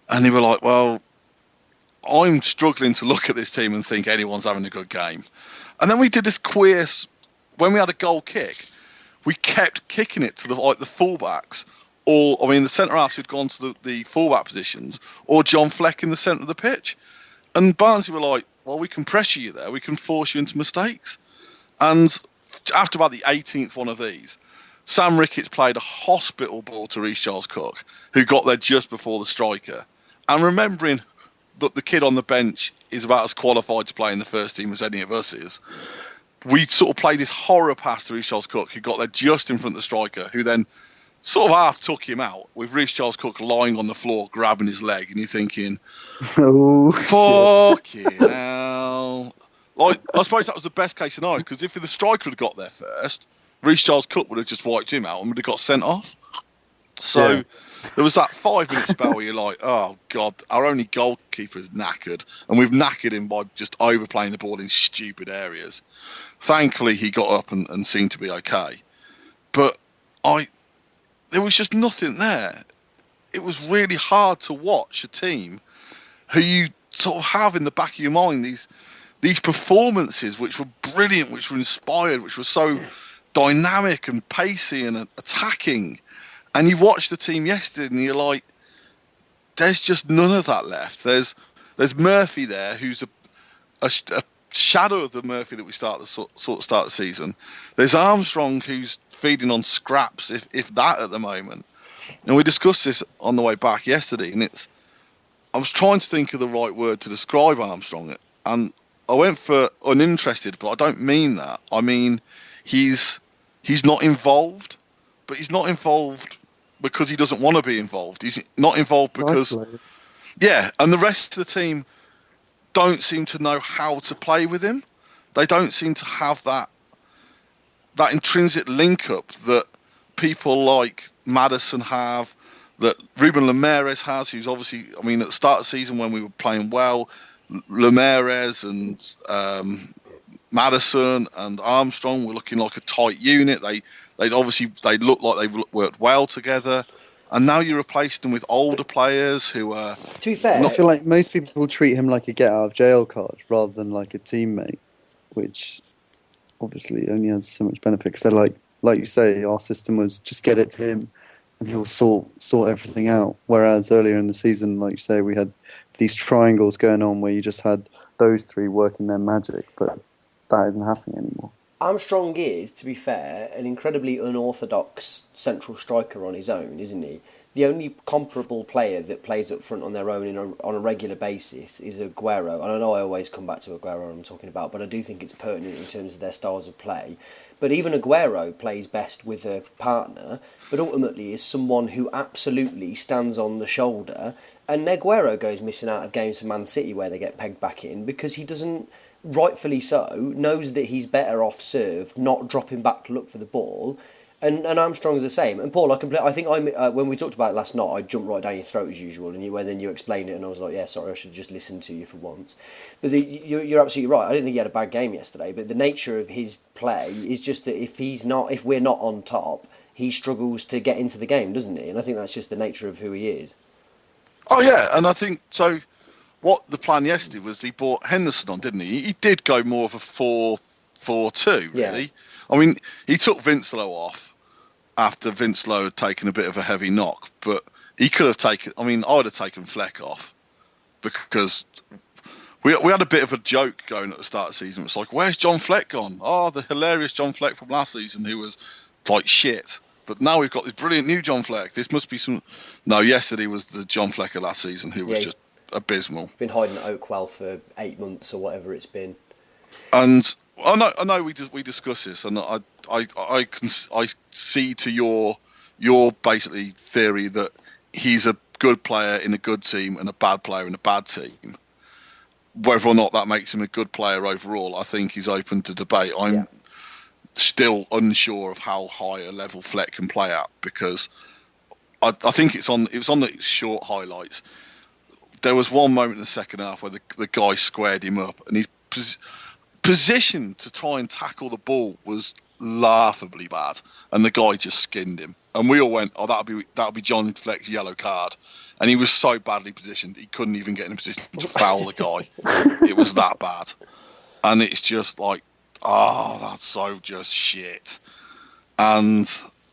And they were like, well, I'm struggling to look at this team and think anyone's having a good game. And then we did this quiz. When we had a goal kick, we kept kicking it to the fullbacks, or, the centre-halves who'd gone to the fullback positions, or John Fleck in the centre of the pitch. And Barnsley were like, well, we can pressure you there. We can force you into mistakes. And after about the 18th one of these, Sam Ricketts played a hospital ball to Reece Charles Cook, who got there just before the striker. And remembering that the kid on the bench is about as qualified to play in the first team as any of us is, we sort of played this horror pass to Reece Charles Cook, who got there just in front of the striker, who then sort of half took him out, with Reece Charles Cook lying on the floor, grabbing his leg, and you're thinking, oh, fucking hell. Like, I suppose that was the best case scenario, because if the striker had got there first, Reece Charles Cook would have just wiped him out and would have got sent off. So there was that 5-minute spell where you're like, oh, God, our only goalkeeper is knackered, and we've knackered him by just overplaying the ball in stupid areas. Thankfully, he got up and seemed to be okay. But there was just nothing there. It was really hard to watch a team who you sort of have in the back of your mind these performances which were brilliant, which were inspired, which were so dynamic and pacey and attacking. And you watch the team yesterday and you're like, there's just none of that left. There's Murphy there, who's a shadow of the Murphy that we start the season. There's Armstrong, who's feeding on scraps, if that at the moment. And we discussed this on the way back yesterday, and I was trying to think of the right word to describe Armstrong, and I went for uninterested, but I don't mean that. I mean he's not involved, but he's not involved because he doesn't want to be involved. He's not involved because and the rest of the team don't seem to know how to play with him. They don't seem to have that intrinsic link up that people like Maddison have, that Ruben Lemares has, who's obviously, at the start of the season when we were playing well, Lemares and Maddison and Armstrong were looking like a tight unit. They looked like they worked well together. And now you replace them with older players who are... To be fair... I feel like most people treat him like a get-out-of-jail card rather than like a teammate, which obviously only has so much benefit. Because they're like you say, our system was just get it to him and he'll sort everything out. Whereas earlier in the season, like you say, we had these triangles going on where you just had those three working their magic, but that isn't happening anymore. Armstrong is, to be fair, an incredibly unorthodox central striker on his own, isn't he? The only comparable player that plays up front on their own on a regular basis is Aguero. And I know I always come back to Aguero I'm talking about, but I do think it's pertinent in terms of their styles of play. But even Aguero plays best with a partner, but ultimately is someone who absolutely stands on the shoulder. And Aguero goes missing out of games for Man City where they get pegged back in because he doesn't, rightfully so, knows that he's better off served, not dropping back to look for the ball. And Armstrong's the same. And Paul, I think when we talked about it last night, I jumped right down your throat as usual, and then you explained it, and I was like, yeah, sorry, I should just listen to you for once. But you're absolutely right. I didn't think he had a bad game yesterday, but the nature of his play is just that if we're not on top, he struggles to get into the game, doesn't he? And I think that's just the nature of who he is. Oh yeah, and I think so. What the plan yesterday was, he brought Henderson on, didn't he? He did go more of a 4-4-2, really. Yeah. He took Winslow off after Winslow had taken a bit of a heavy knock, but he could have taken... I would have taken Fleck off because we had a bit of a joke going at the start of the season. It's like, where's John Fleck gone? Oh, the hilarious John Fleck from last season who was like shit. But now we've got this brilliant new John Fleck. This must be some... No, yesterday was the John Fleck of last season who was just abysmal. Been hiding at Oakwell for 8 months or whatever it's been. And I know. We discuss this, and I see to your basically theory that he's a good player in a good team and a bad player in a bad team. Whether or not that makes him a good player overall, I think he's open to debate. I'm still unsure of how high a level Fleck can play at, because I think it was on the short highlights. There was one moment in the second half where the guy squared him up, and his position to try and tackle the ball was laughably bad, and the guy just skinned him. And we all went, "Oh, that'll be John Fleck's yellow card." And he was so badly positioned, he couldn't even get in a position to foul the guy. It was that bad. And it's just like, that's so just shit. And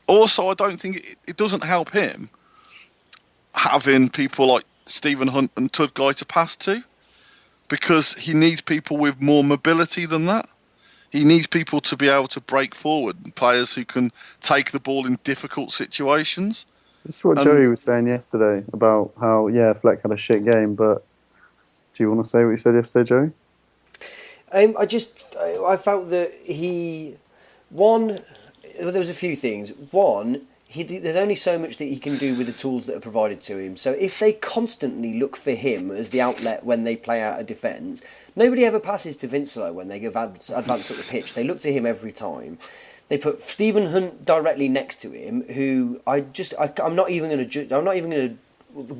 also, I don't think it doesn't help him having people like Stephen Hunt and Tud Guy to pass to, because he needs people with more mobility than that. He needs people to be able to break forward, and players who can take the ball in difficult situations. This is what Joey was saying yesterday about how, Fleck had a shit game, but do you want to say what you said yesterday, Joey? I felt that there was a few things. One, there's only so much that he can do with the tools that are provided to him. So if they constantly look for him as the outlet when they play out a defence, nobody ever passes to Winslow when they advance up the pitch. They look to him every time. They put Stephen Hunt directly next to him, who I'm not even going to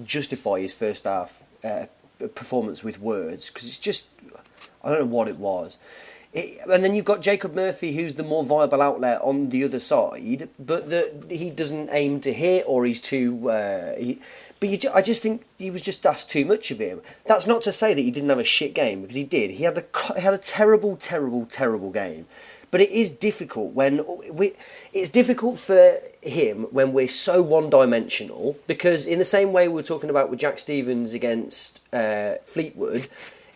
justify his first half performance with words, because it's just, I don't know what it was. And then you've got Jacob Murphy, who's the more viable outlet on the other side, but that he doesn't aim to hit, or he's too. I just think he was just asked too much of him. That's not to say that he didn't have a shit game, because he did. He had a terrible, terrible, terrible game. But it is difficult it's difficult for him when we're so one-dimensional, because in the same way we were talking about with Jack Stevens against Fleetwood,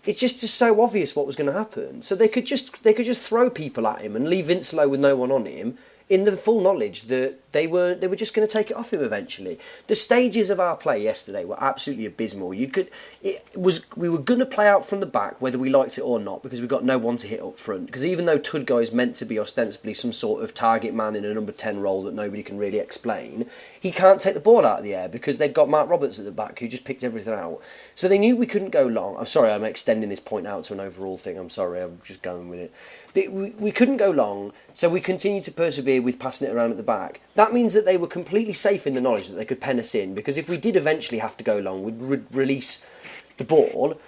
it's just so obvious what was going to happen. So they could just throw people at him and leave Winslow with no one on him, in the full knowledge that they were just going to take it off him eventually. The stages of our play yesterday were absolutely abysmal. We were going to play out from the back, whether we liked it or not, because we got no one to hit up front. Because even though Tud Guy is meant to be ostensibly some sort of target man in a number 10 role that nobody can really explain, he can't take the ball out of the air because they've got Mark Roberts at the back who just picked everything out. So they knew we couldn't go long. I'm sorry, I'm extending this point out to an overall thing. I'm sorry, I'm just going with it. We couldn't go long, so we continued to persevere with passing it around at the back. That means that they were completely safe in the knowledge that they could pen us in, because if we did eventually have to go long, we'd release the ball.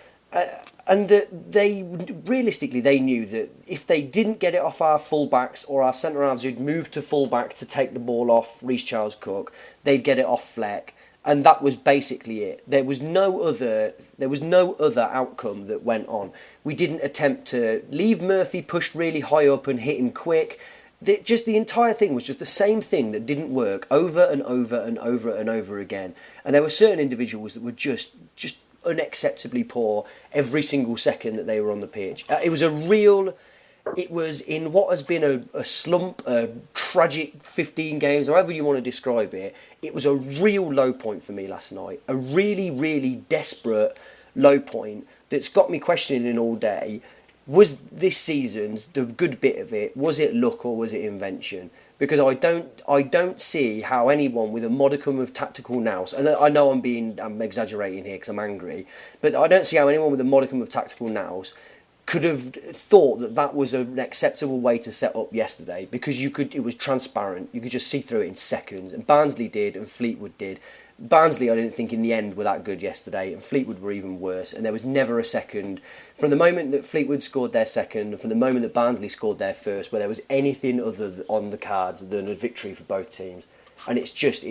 And they knew that if they didn't get it off our full-backs or our centre-halves who'd moved to full-back to take the ball off Reece Charles-Cook, they'd get it off Fleck. And that was basically it. There was no other outcome that went on. We didn't attempt to leave Murphy pushed really high up and hit him quick. The entire thing was just the same thing that didn't work over and over and over and over again. And there were certain individuals that were just unacceptably poor every single second that they were on the pitch. It was in what has been a slump, a tragic 15 games, however you want to describe it. It was a real low point for me last night. A really, really desperate low point that's got me questioning all day. Was this season's, the good bit of it, was it luck or was it invention? Because I don't see how anyone with a modicum of tactical nous, and I know I'm exaggerating here because I'm angry, but I don't see how anyone with a modicum of tactical nous could have thought that was an acceptable way to set up yesterday, because it was transparent. You could just see through it in seconds, and Barnsley did, and Fleetwood did. Barnsley, I didn't think in the end were that good yesterday, and Fleetwood were even worse, and there was never a second, from the moment that Fleetwood scored their second, from the moment that Barnsley scored their first, where there was anything other on the cards than a victory for both teams. And it's just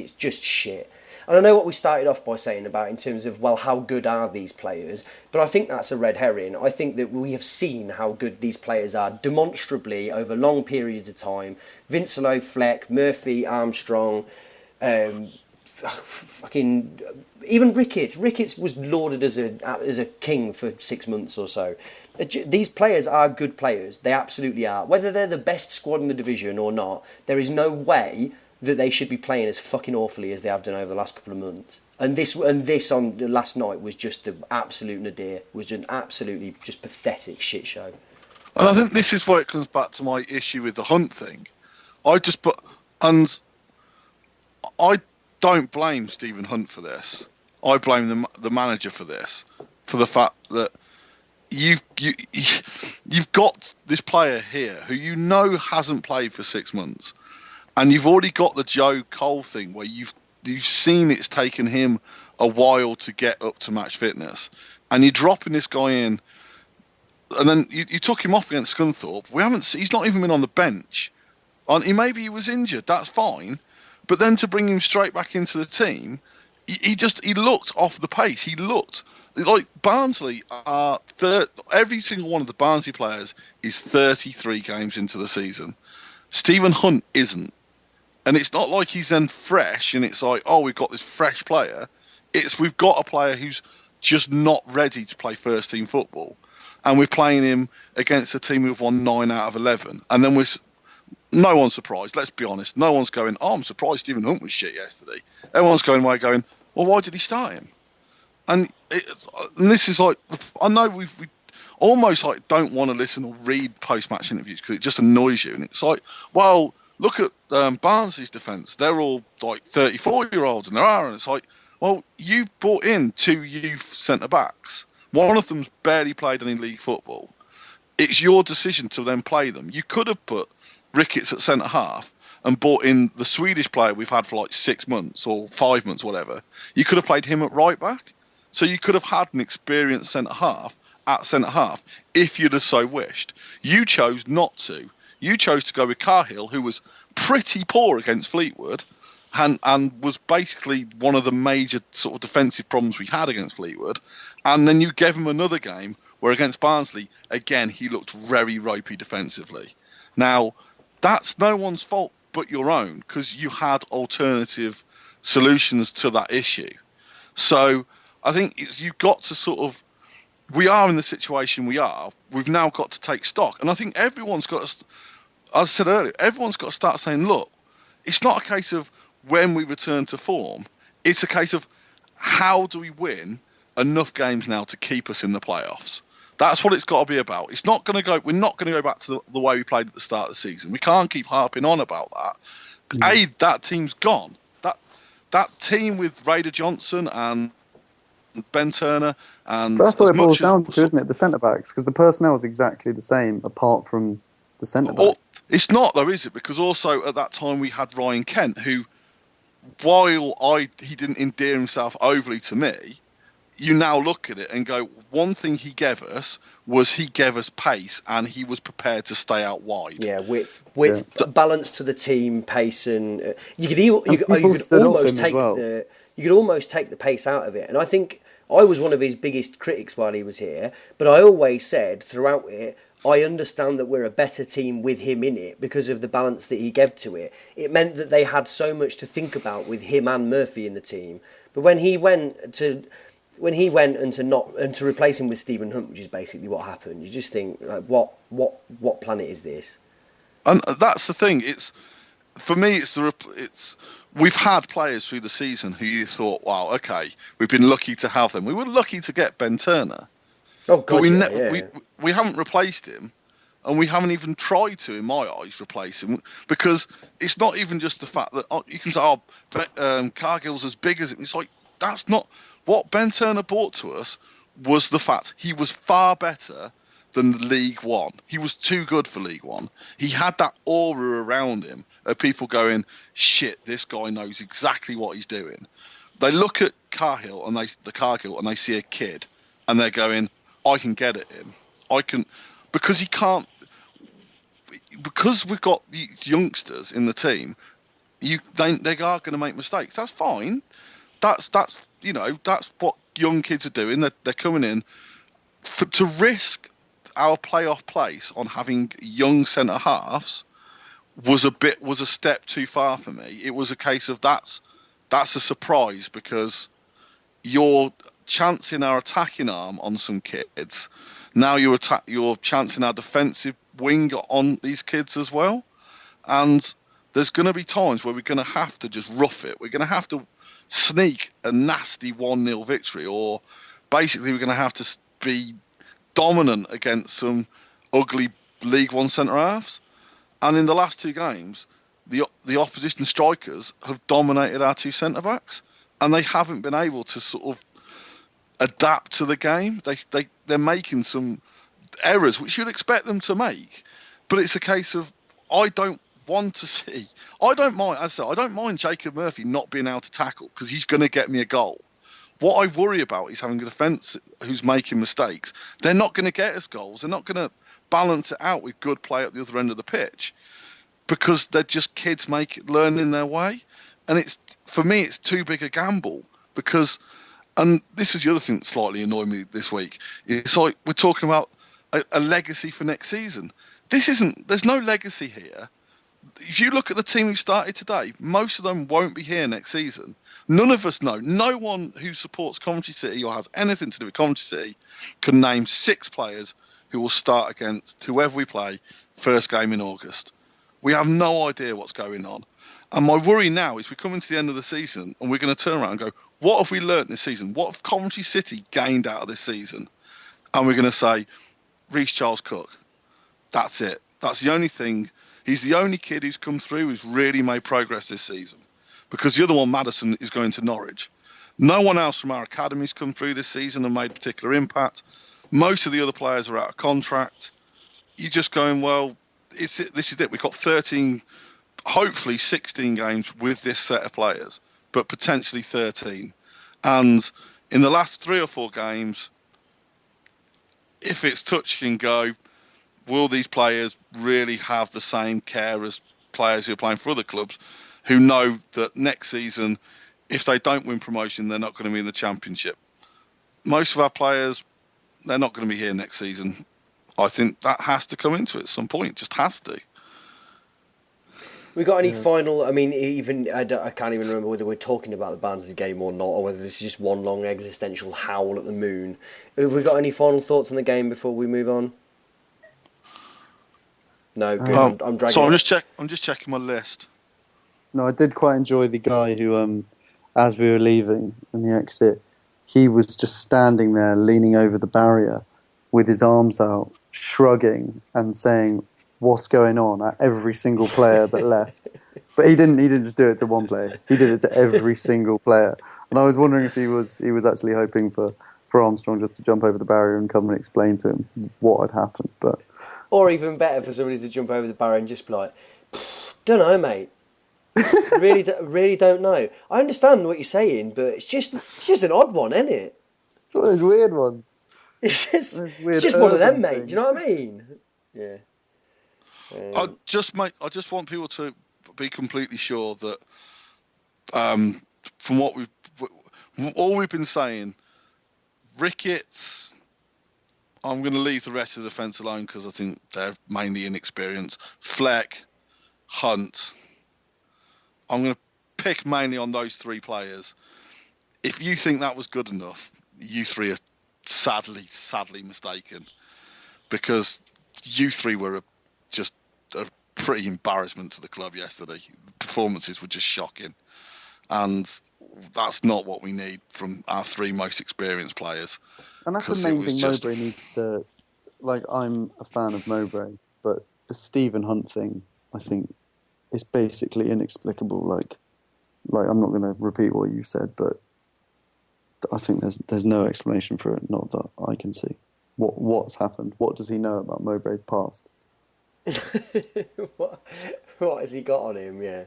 shit. And I know what we started off by saying about in terms of, well, how good are these players? But I think that's a red herring. I think that we have seen how good these players are demonstrably over long periods of time. Winslow, Fleck, Murphy, Armstrong, fucking even Ricketts. Ricketts was lauded as a king for 6 months or so. These players are good players. They absolutely are. Whether they're the best squad in the division or not, there is no way that they should be playing as fucking awfully as they have done over the last couple of months. And this on the last night was just an absolute nadir. Was an absolutely just pathetic shit show. And I think this is where it comes back to my issue with the Hunt thing. And I don't blame Stephen Hunt for this. I blame the manager for this, for the fact that you've got this player here who you know hasn't played for 6 months, and you've already got the Joe Cole thing where you've seen it's taken him a while to get up to match fitness, and you're dropping this guy in, and then you took him off against Scunthorpe. He's not even been on the bench. Maybe he was injured. That's fine, but then to bring him straight back into the team, he looked off the pace. He looked like Barnsley are every single one of the Barnsley players is 33 games into the season. Stephen Hunt isn't. And it's not like he's then fresh and it's like, oh, we've got this fresh player. We've got a player who's just not ready to play first team football. And we're playing him against a team who've won 9 out of 11. And then no one's surprised, let's be honest. No one's going, oh, I'm surprised Stephen Hunt was shit yesterday. Everyone's going, well, why did he start him? And this is like, I know we almost like don't want to listen or read post-match interviews because it just annoys you. And it's like, well, look at Barnsley's defence. They're all like 34-year-olds and and it's like, well, you brought in 2 youth centre-backs. One of them's barely played any league football. It's your decision to then play them. You could have put Ricketts at centre-half and brought in the Swedish player we've had for like 6 months or 5 months, whatever. You could have played him at right-back. So you could have had an experienced centre-half at centre-half if you'd have so wished. You chose not to. You chose to go with Cahill, who was pretty poor against Fleetwood and was basically one of the major sort of defensive problems we had against Fleetwood. And then you gave him another game where against Barnsley, again, he looked very ropey defensively. Now, that's no one's fault but your own because you had alternative solutions to that issue. So I think you've got to we are in the situation we are. We've now got to take stock. And I think everyone's got to, as I said earlier, everyone's got to start saying, look, it's not a case of when we return to form. It's a case of how do we win enough games now to keep us in the playoffs? That's what it's got to be about. We're not going to go back to the way we played at the start of the season. We can't keep harping on about that. That team's gone. That team with Raider Johnson and Ben Turner and but that's what it boils down to, isn't it? The centre backs, because the personnel is exactly the same apart from the centre back. It's not though, is it? Because also at that time we had Ryan Kent, who, while he didn't endear himself overly to me, you now look at it and go, one thing he gave us was he gave us pace and he was prepared to stay out wide. Yeah, with balance to the team, pace, and you could almost take the pace out of it. And I think I was one of his biggest critics while he was here, but I always said throughout it, I understand that we're a better team with him in it because of the balance that he gave to it. It meant that they had so much to think about with him and Murphy in the team. But when he went and to replace him with Stephen Hunt, which is basically what happened, you just think, like, what planet is this? And that's the thing. For me, we've had players through the season who you thought, wow, okay, we've been lucky to have them. We were lucky to get Ben Turner. Oh God, but we haven't replaced him, and we haven't even tried to, in my eyes, replace him, because it's not even just the fact that you can say, Cargill's as big as him. It's like, that's not what Ben Turner brought to us. Was the fact he was far better than League One. He was too good for League One. He had that aura around him of people going, shit, this guy knows exactly what he's doing. They look at Cargill and they see a kid and they're going, I can get at him. Because we've got these youngsters in the team, they are going to make mistakes. That's fine. That's what young kids are doing. They're coming in to risk our playoff place on having young centre halves was a step too far for me. It was a case of that's a surprise because you're chancing our attacking arm on some kids. Now you're chancing our defensive wing on these kids as well. And there's going to be times where we're going to have to just rough it. We're going to have to sneak a nasty 1-0 victory, or basically we're going to have to be dominant against some ugly League One centre halves, and in the last two games, the opposition strikers have dominated our two centre backs, and they haven't been able to sort of adapt to the game. They're making some errors which you'd expect them to make, but it's a case of I don't want to see. I don't mind. As I said, I don't mind Jacob Murphy not being able to tackle because he's going to get me a goal. What I worry about is having a defence who's making mistakes. They're not going to get us goals. They're not going to balance it out with good play at the other end of the pitch because they're just kids learning their way. And for me, it's too big a gamble because, and this is the other thing that slightly annoyed me this week. It's like we're talking about a legacy for next season. There's no legacy here. If you look at the team who started today, most of them won't be here next season. None of us know. No one who supports Coventry City or has anything to do with Coventry City can name 6 players who will start against whoever we play first game in August. We have no idea what's going on. And my worry now is we're coming to the end of the season and we're going to turn around and go, what have we learnt this season? What have Coventry City gained out of this season? And we're going to say, Reece Charles Cook. That's it. That's the only thing. He's the only kid who's come through who's really made progress this season. Because the other one, Maddison, is going to Norwich. No one else from our academies come through this season and made particular impact. Most of the other players are out of contract. You're just going, well, this is it. We've got 13, hopefully 16 games with this set of players, but potentially 13. And in the last 3 or 4 games, if it's touch and go, will these players really have the same care as players who are playing for other clubs who know that next season, if they don't win promotion, they're not going to be in the Championship? Most of our players, they're not going to be here next season. I think that has to come into it at some point. Just has to. We got any final? I mean, I can't even remember whether we're talking about the Barnsley game or not, or whether this is just one long existential howl at the moon. Have we got any final thoughts on the game before we move on? No, good. I'm dragging. So I'm just checking my list. No, I did quite enjoy the guy who, as we were leaving in the exit, he was just standing there, leaning over the barrier, with his arms out, shrugging and saying, "What's going on?" at every single player that left. But he didn't just do it to one player. He did it to every single player. And I was wondering if he was actually hoping for Armstrong just to jump over the barrier and come and explain to him what had happened. But or even better for somebody to jump over the barrier and just be like, "Don't know, mate. really don't know. I understand what you're saying, but it's just an odd one, isn't it? It's one of those weird ones. It's just one of them, mate. Do you know what I mean?" Yeah. I just want people to be completely sure that from what we've been saying, Ricketts, I'm going to leave the rest of the defence alone because I think they're mainly inexperienced. Fleck, Hunt, I'm going to pick mainly on those 3 players. If you think that was good enough, you 3 are sadly mistaken, because you 3 were just a pretty embarrassment to the club yesterday. The performances were just shocking, and that's not what we need from our 3 most experienced players. And that's the main thing Mowbray needs to... Like, I'm a fan of Mowbray, but the Stephen Hunt thing, I think, is basically inexplicable. Like I'm not going to repeat what you said, but I think there's no explanation for it, not that I can see. What's happened? What does he know about Mowbray's past? What has he got on him? Yeah.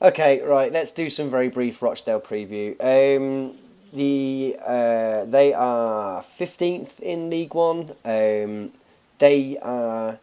Okay, right. Let's do some very brief Rochdale preview. They are 15th in League One. They are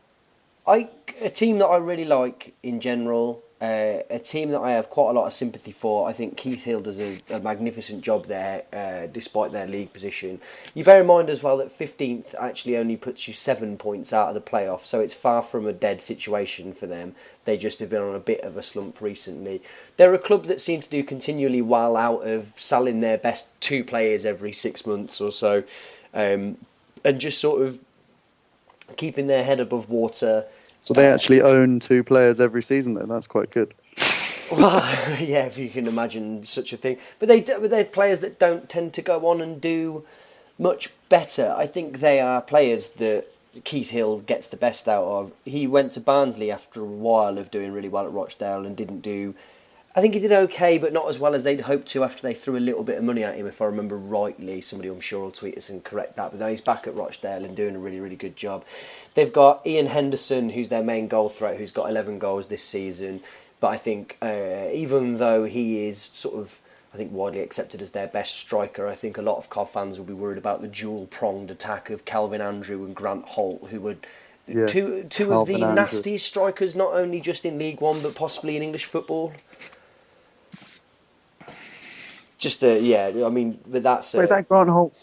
a team that I really like in general. A team that I have quite a lot of sympathy for. I think Keith Hill does a magnificent job there, despite their league position. You bear in mind as well that 15th actually only puts you 7 points out of the playoff, so it's far from a dead situation for them. They just have been on a bit of a slump recently. They're a club that seem to do continually well out of selling their best 2 players every 6 months or so, and just sort of keeping their head above water. So they actually own 2 players every season, then. That's quite good. Well, yeah, if you can imagine such a thing. But they're players that don't tend to go on and do much better. I think they are players that Keith Hill gets the best out of. He went to Barnsley after a while of doing really well at Rochdale and didn't do... I think he did okay, but not as well as they'd hoped to after they threw a little bit of money at him, if I remember rightly. Somebody I'm sure will tweet us and correct that. But now he's back at Rochdale and doing a really, really good job. They've got Ian Henderson, who's their main goal threat, who's got 11 goals this season. But I think even though he is sort of, I think, widely accepted as their best striker, I think a lot of Cov fans will be worried about the dual-pronged attack of Calvin Andrew and Grant Holt, who would... Yeah, two of the nastiest strikers, not only just in League One, but possibly in English football. Just I mean, but that's is that Grant Holt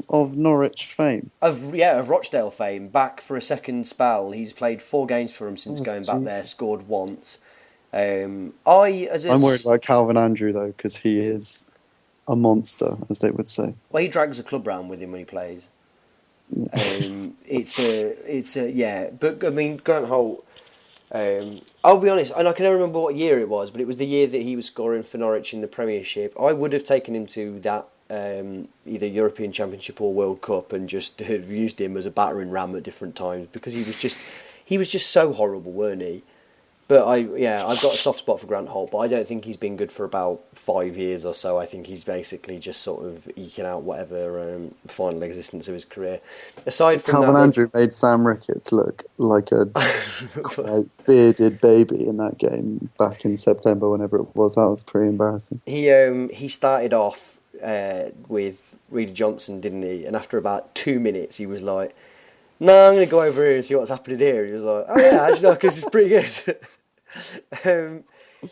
of Norwich fame? Of Rochdale fame. Back for a second spell. He's played 4 games for him since going back there. Scored once. I'm worried about Calvin Andrew though, because he is a monster, as they would say. Well, he drags a club round with him when he plays. But I mean, Grant Holt. I'll be honest, and I can never remember what year it was, but it was the year that he was scoring for Norwich in the Premiership. I would have taken him to that either European Championship or World Cup and just have used him as a battering ram at different times, because he was just so horrible, weren't he? But I've got a soft spot for Grant Holt, but I don't think he's been good for about 5 years or so. I think he's basically just sort of eking out whatever final existence of his career. Aside from Calvin Andrew made Sam Ricketts look like a quite bearded baby in that game back in September, whenever it was. That was pretty embarrassing. He started off with Reedy Johnson, didn't he? And after about 2 minutes, he was like, "No, I'm going to go over here and see what's happening here." He was like, "Oh yeah, actually, because it's pretty good."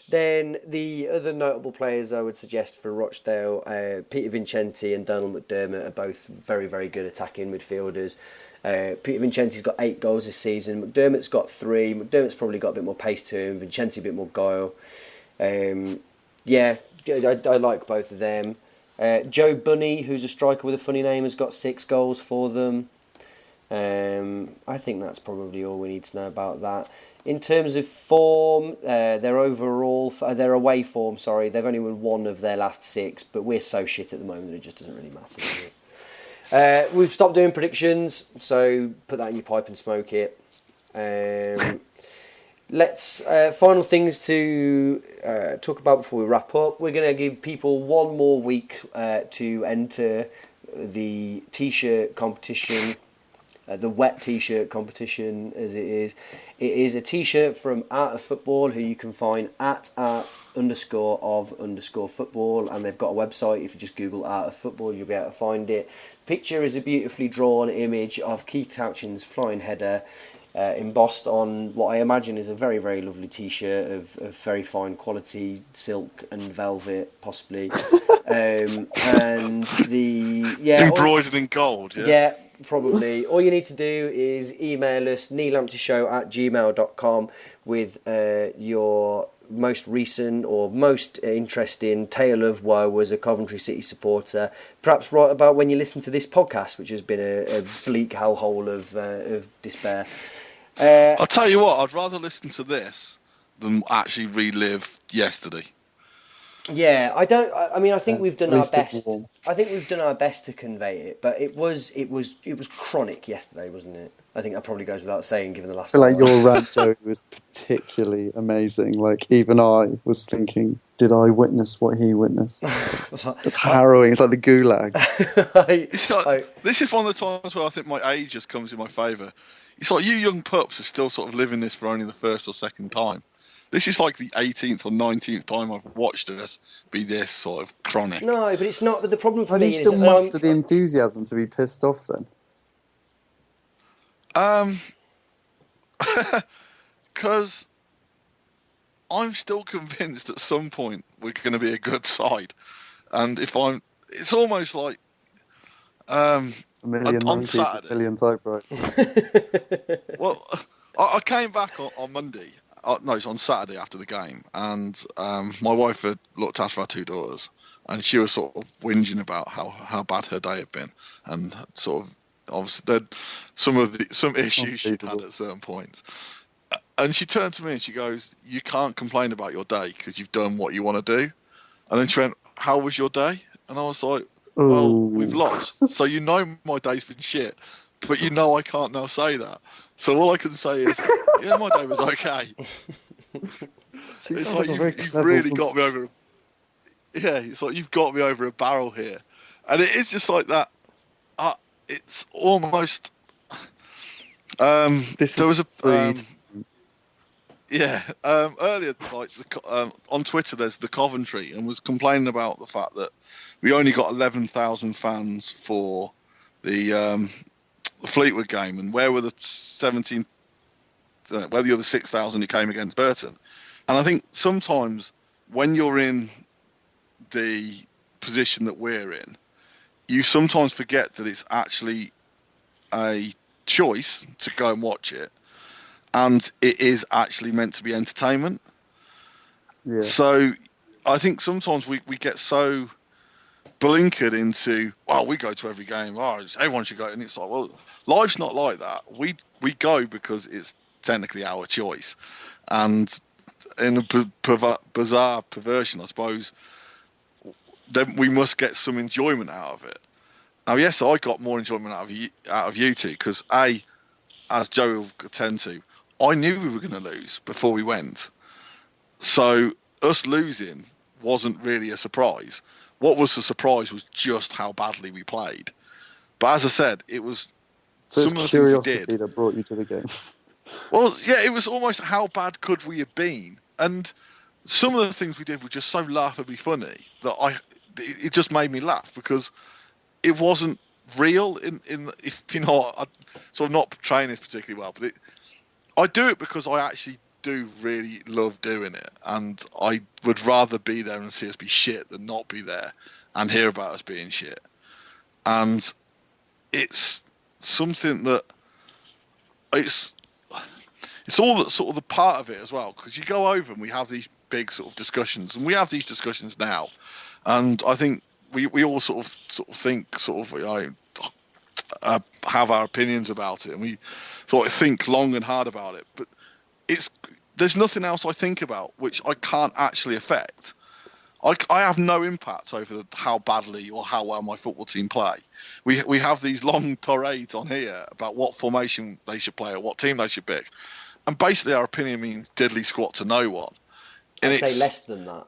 Then the other notable players I would suggest for Rochdale, Peter Vincenti and Donald McDermott are both very, very good attacking midfielders. Peter Vincenti's got 8 goals this season. McDermott's got 3. McDermott's probably got a bit more pace to him. Vincenti a bit more guile. I like both of them. Joe Bunny, who's a striker with a funny name, has got 6 goals for them. I think that's probably all we need to know about that. In terms of form, their away form, they've only won 1 of their last 6, but we're so shit at the moment that it just doesn't really matter, does it? We've stopped doing predictions, so put that in your pipe and smoke it. Let's final things to talk about before we wrap up. We're going to give people 1 more week to enter the T-shirt competition. The wet T-shirt competition, as it is. It is a T-shirt from Art of Football, who you can find at art_of_football, and they've got a website. If you just Google Art of Football, you'll be able to find it. Picture is a beautifully drawn image of Keith Couchin's flying header, embossed on what I imagine is a very, very lovely T-shirt of very fine quality, silk and velvet, possibly. Embroidered in gold, yeah? Yeah, probably. All you need to do is email us, neelamptyshow@gmail.com with your most recent or most interesting tale of woe as a Coventry City supporter, perhaps right about when you listen to this podcast, which has been a bleak hellhole of despair. I'll tell you what, I'd rather listen to this than actually relive yesterday. Yeah, I think we've done our best. I think we've done our best to convey it, but it was chronic yesterday, wasn't it? I think that probably goes without saying, given the last. I feel like your rant, Joe, was particularly amazing. Like, even I was thinking, did I witness what he witnessed? It's harrowing. It's like the gulag. This is one of the times where I think my age just comes in my favour. It's like you young pups are still sort of living this for only the first or second time. This is like the 18th or 19th time I've watched us be this sort of chronic. No, but it's not. But the problem for me is... How do you still muster the enthusiasm to be pissed off then? Because I'm still convinced at some point we're going to be a good side. And it's almost like... a million on Saturday. A billion typewriters. Well, I came back on Monday. No, it's on Saturday after the game, and my wife had looked after our 2 daughters, and she was sort of whinging about how bad her day had been, and sort of obviously some issues she'd had at certain points. And she turned to me and she goes, "You can't complain about your day because you've done what you want to do." And then she went, "How was your day?" And I was like, "Well, we've lost, so my day's been shit." but I can't now say that. So all I can say is, yeah, my day was okay. It's like you've really got me over. Yeah, it's like you've got me over a barrel here, and it is just like that. It's almost. There was a earlier, like on Twitter, there's the Coventry, and was complaining about the fact that we only got 11,000 fans for the Fleetwood game, and where were the 17? Where the other 6,000 who came against Burton? And I think sometimes when you're in the position that we're in, you sometimes forget that it's actually a choice to go and watch it, and it is actually meant to be entertainment. Yeah. So I think sometimes we get so blinkered into, well, we go to every game, everyone should go, and it's like, well, life's not like that. We go because it's technically our choice, and in a bizarre perversion, I suppose, then we must get some enjoyment out of it. Now, yes, I got more enjoyment out of you two because, as Joe will attend to, I knew we were going to lose before we went. So us losing wasn't really a surprise. What was the surprise was just how badly we played. But as I said, it was some of the curiosity things we did that brought you to the game. Well, yeah, it was almost how bad could we have been, and some of the things we did were just so laughably funny that it just made me laugh because it wasn't real. If you know, so I'm not portraying this particularly well, but I do it because I actually do really love doing it, and I would rather be there and see us be shit than not be there and hear about us being shit. And it's something that it's all that sort of the part of it as well, because you go over and we have these big sort of discussions, and we have these discussions now, and I think we all sort of think have our opinions about it, and we sort of think long and hard about it, but there's nothing else I think about which I can't actually affect. I have no impact over how badly or how well my football team play. We have these long tirades on here about what formation they should play or what team they should pick, and basically our opinion means diddly squat to no one. And I'd say less than that.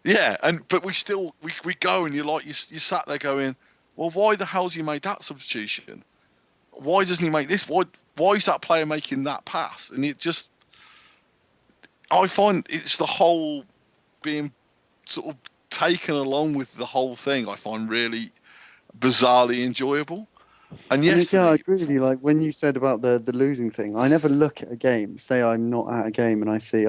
Yeah, but we still we go, and you sat there going, well, why the hell's he made that substitution? Why doesn't he make this? Why is that player making that pass? And I find it's the whole being sort of taken along with the whole thing. I find really bizarrely enjoyable. And yes, I agree with you. Like when you said about the losing thing, I never look at a game. Say I'm not at a game and I see,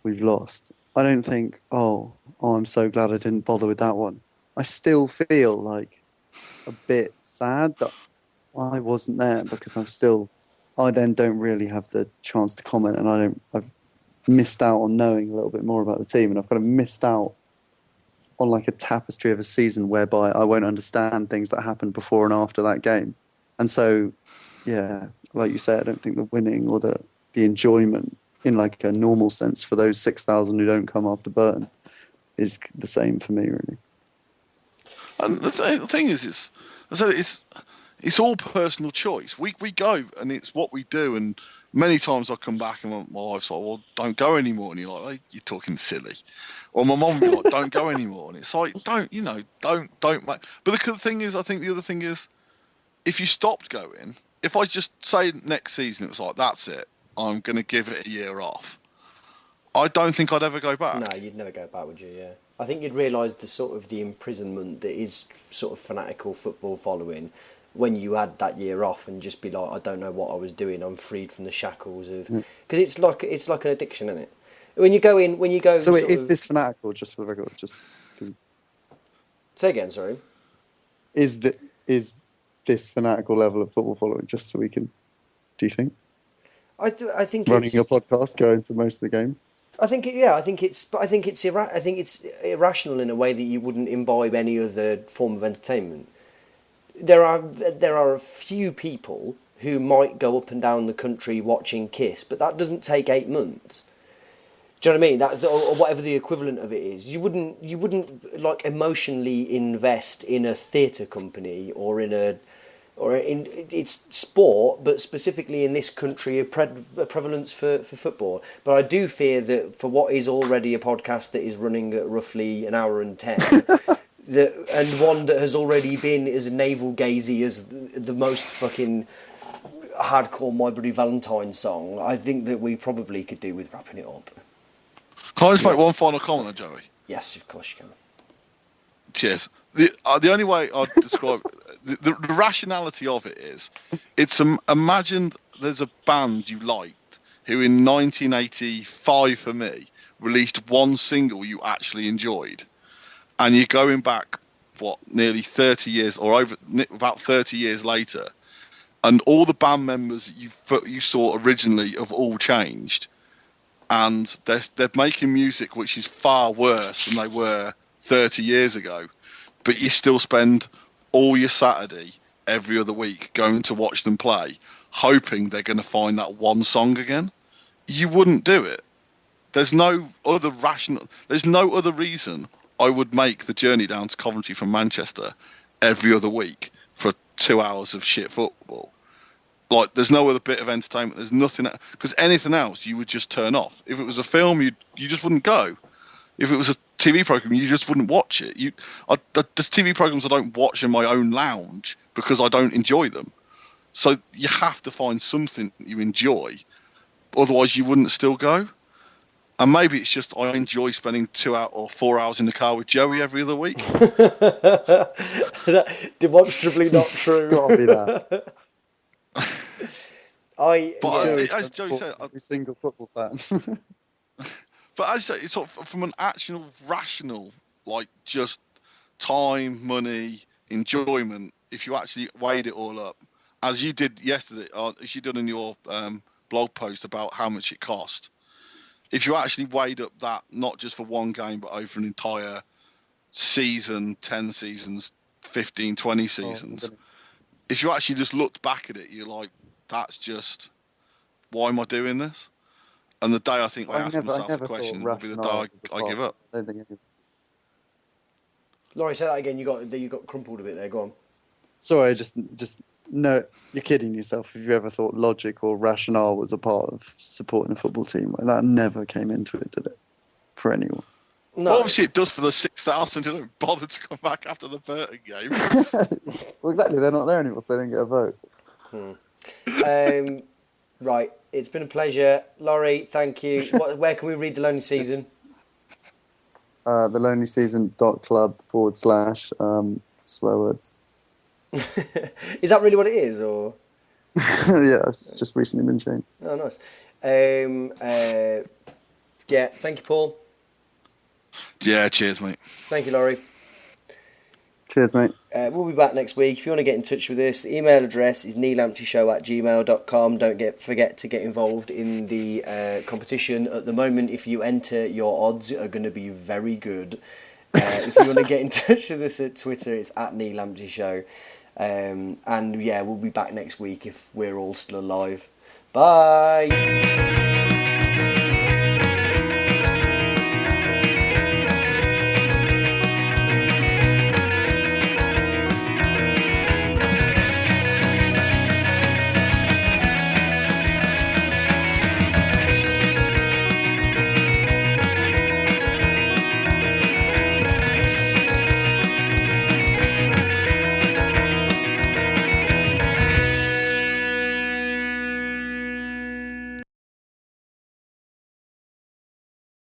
we've lost. I don't think, I'm so glad I didn't bother with that one. I still feel like a bit sad that I wasn't there because I then don't really have the chance to comment, and I've missed out on knowing a little bit more about the team, and I've kind of missed out on like a tapestry of a season whereby I won't understand things that happened before and after that game. And so, yeah, like you say, I don't think the winning or the enjoyment in like a normal sense for those 6,000 who don't come after Burton is the same for me, really. And the thing is, it's all personal choice. We go, and it's what we do. And many times I come back and my wife's like, well, don't go anymore. And you're like, you're talking silly. Or my mum will be like, don't go anymore. And it's like, don't make... But the thing is, I think the other thing is, if you stopped going, if I just say next season, it was like, that's it, I'm going to give it a year off, I don't think I'd ever go back. No, you'd never go back, would you? Yeah. I think you'd realise the imprisonment that is sort of fanatical football following when you had that year off, and just be like, I don't know what I was doing. I'm freed from the shackles of, because it's like an addiction, isn't it? When you go. So is this fanatical? Just for the record, say again. Sorry. Is this fanatical level of football following? Just so we can. Do you think? I think running your podcast, going to most of the games. I think it's irrational in a way that you wouldn't imbibe any other form of entertainment. There are a few people who might go up and down the country watching Kiss, but that doesn't take 8 months. Do you know what I mean? That, or whatever the equivalent of it is. You wouldn't like emotionally invest in a theatre company or in a or it's sport, but specifically in this country, a prevalence for football. But I do fear that for what is already a podcast that is running at roughly an hour and 10, and one that has already been as navel-gazy as the most fucking hardcore My Bloody Valentine song, I think that we probably could do with wrapping it up. Can I just make one final comment, Joey? Yes, of course you can. Cheers. The only way I'd describe the rationality of it is, imagine there's a band you liked who in 1985 for me released one single you actually enjoyed, and you're going back nearly 30 years or about 30 years later, and all the band members you saw originally have all changed, and they're making music which is far worse than they were 30 years ago, but you still spend all your Saturday every other week going to watch them play, hoping they're going to find that one song again. You wouldn't do it. There's no other reason I would make the journey down to Coventry from Manchester every other week for 2 hours of shit football. Like, there's no other bit of entertainment. There's nothing, because anything else you would just turn off. If it was a film, you just wouldn't go. If it was a TV program, you just wouldn't watch it. There's TV programs I don't watch in my own lounge because I don't enjoy them. So you have to find something you enjoy, otherwise you wouldn't still go. And maybe it's just I enjoy spending 2 hours or 4 hours in the car with Joey every other week. Demonstrably not true. Gotta be that. As Joey said, every single football fan. But as I say, it's sort of from an actual rational, like just time, money, enjoyment. If you actually weighed it all up, as you did yesterday, or as you did in your blog post about how much it cost. If you actually weighed up that, not just for one game, but over an entire season, 10 seasons, 15, 20 seasons, if you actually just looked back at it, you're like, that's just, why am I doing this? And the day I think I ask myself the question will be the day I give up. I don't think any... Laurie, say that again. You got crumpled a bit there. Go on. Sorry, just no. You're kidding yourself. If you ever thought logic or rationale was a part of supporting a football team, that never came into it, did it? For anyone. No. Well, obviously, it does for the 6,000 who don't bother to come back after the Burton game. Well, exactly. They're not there anymore, so they don't get a vote. Right. It's been a pleasure. Laurie, thank you. Where can we read The Lonely Season? thelonelyseason.club / swear words. Is that really what it is, or? Yeah, it's just recently been changed. Oh, nice. Yeah, thank you, Paul. Yeah, cheers, mate. Thank you, Laurie. Cheers, mate. We'll be back next week. If you want to get in touch with us, the email address is neelamptyshow@gmail.com. Don't forget to get involved in the competition. At the moment, if you enter, your odds are going to be very good. If you want to get in touch with us at Twitter, it's @neelamptyshow. And yeah, we'll be back next week if we're all still alive. Bye!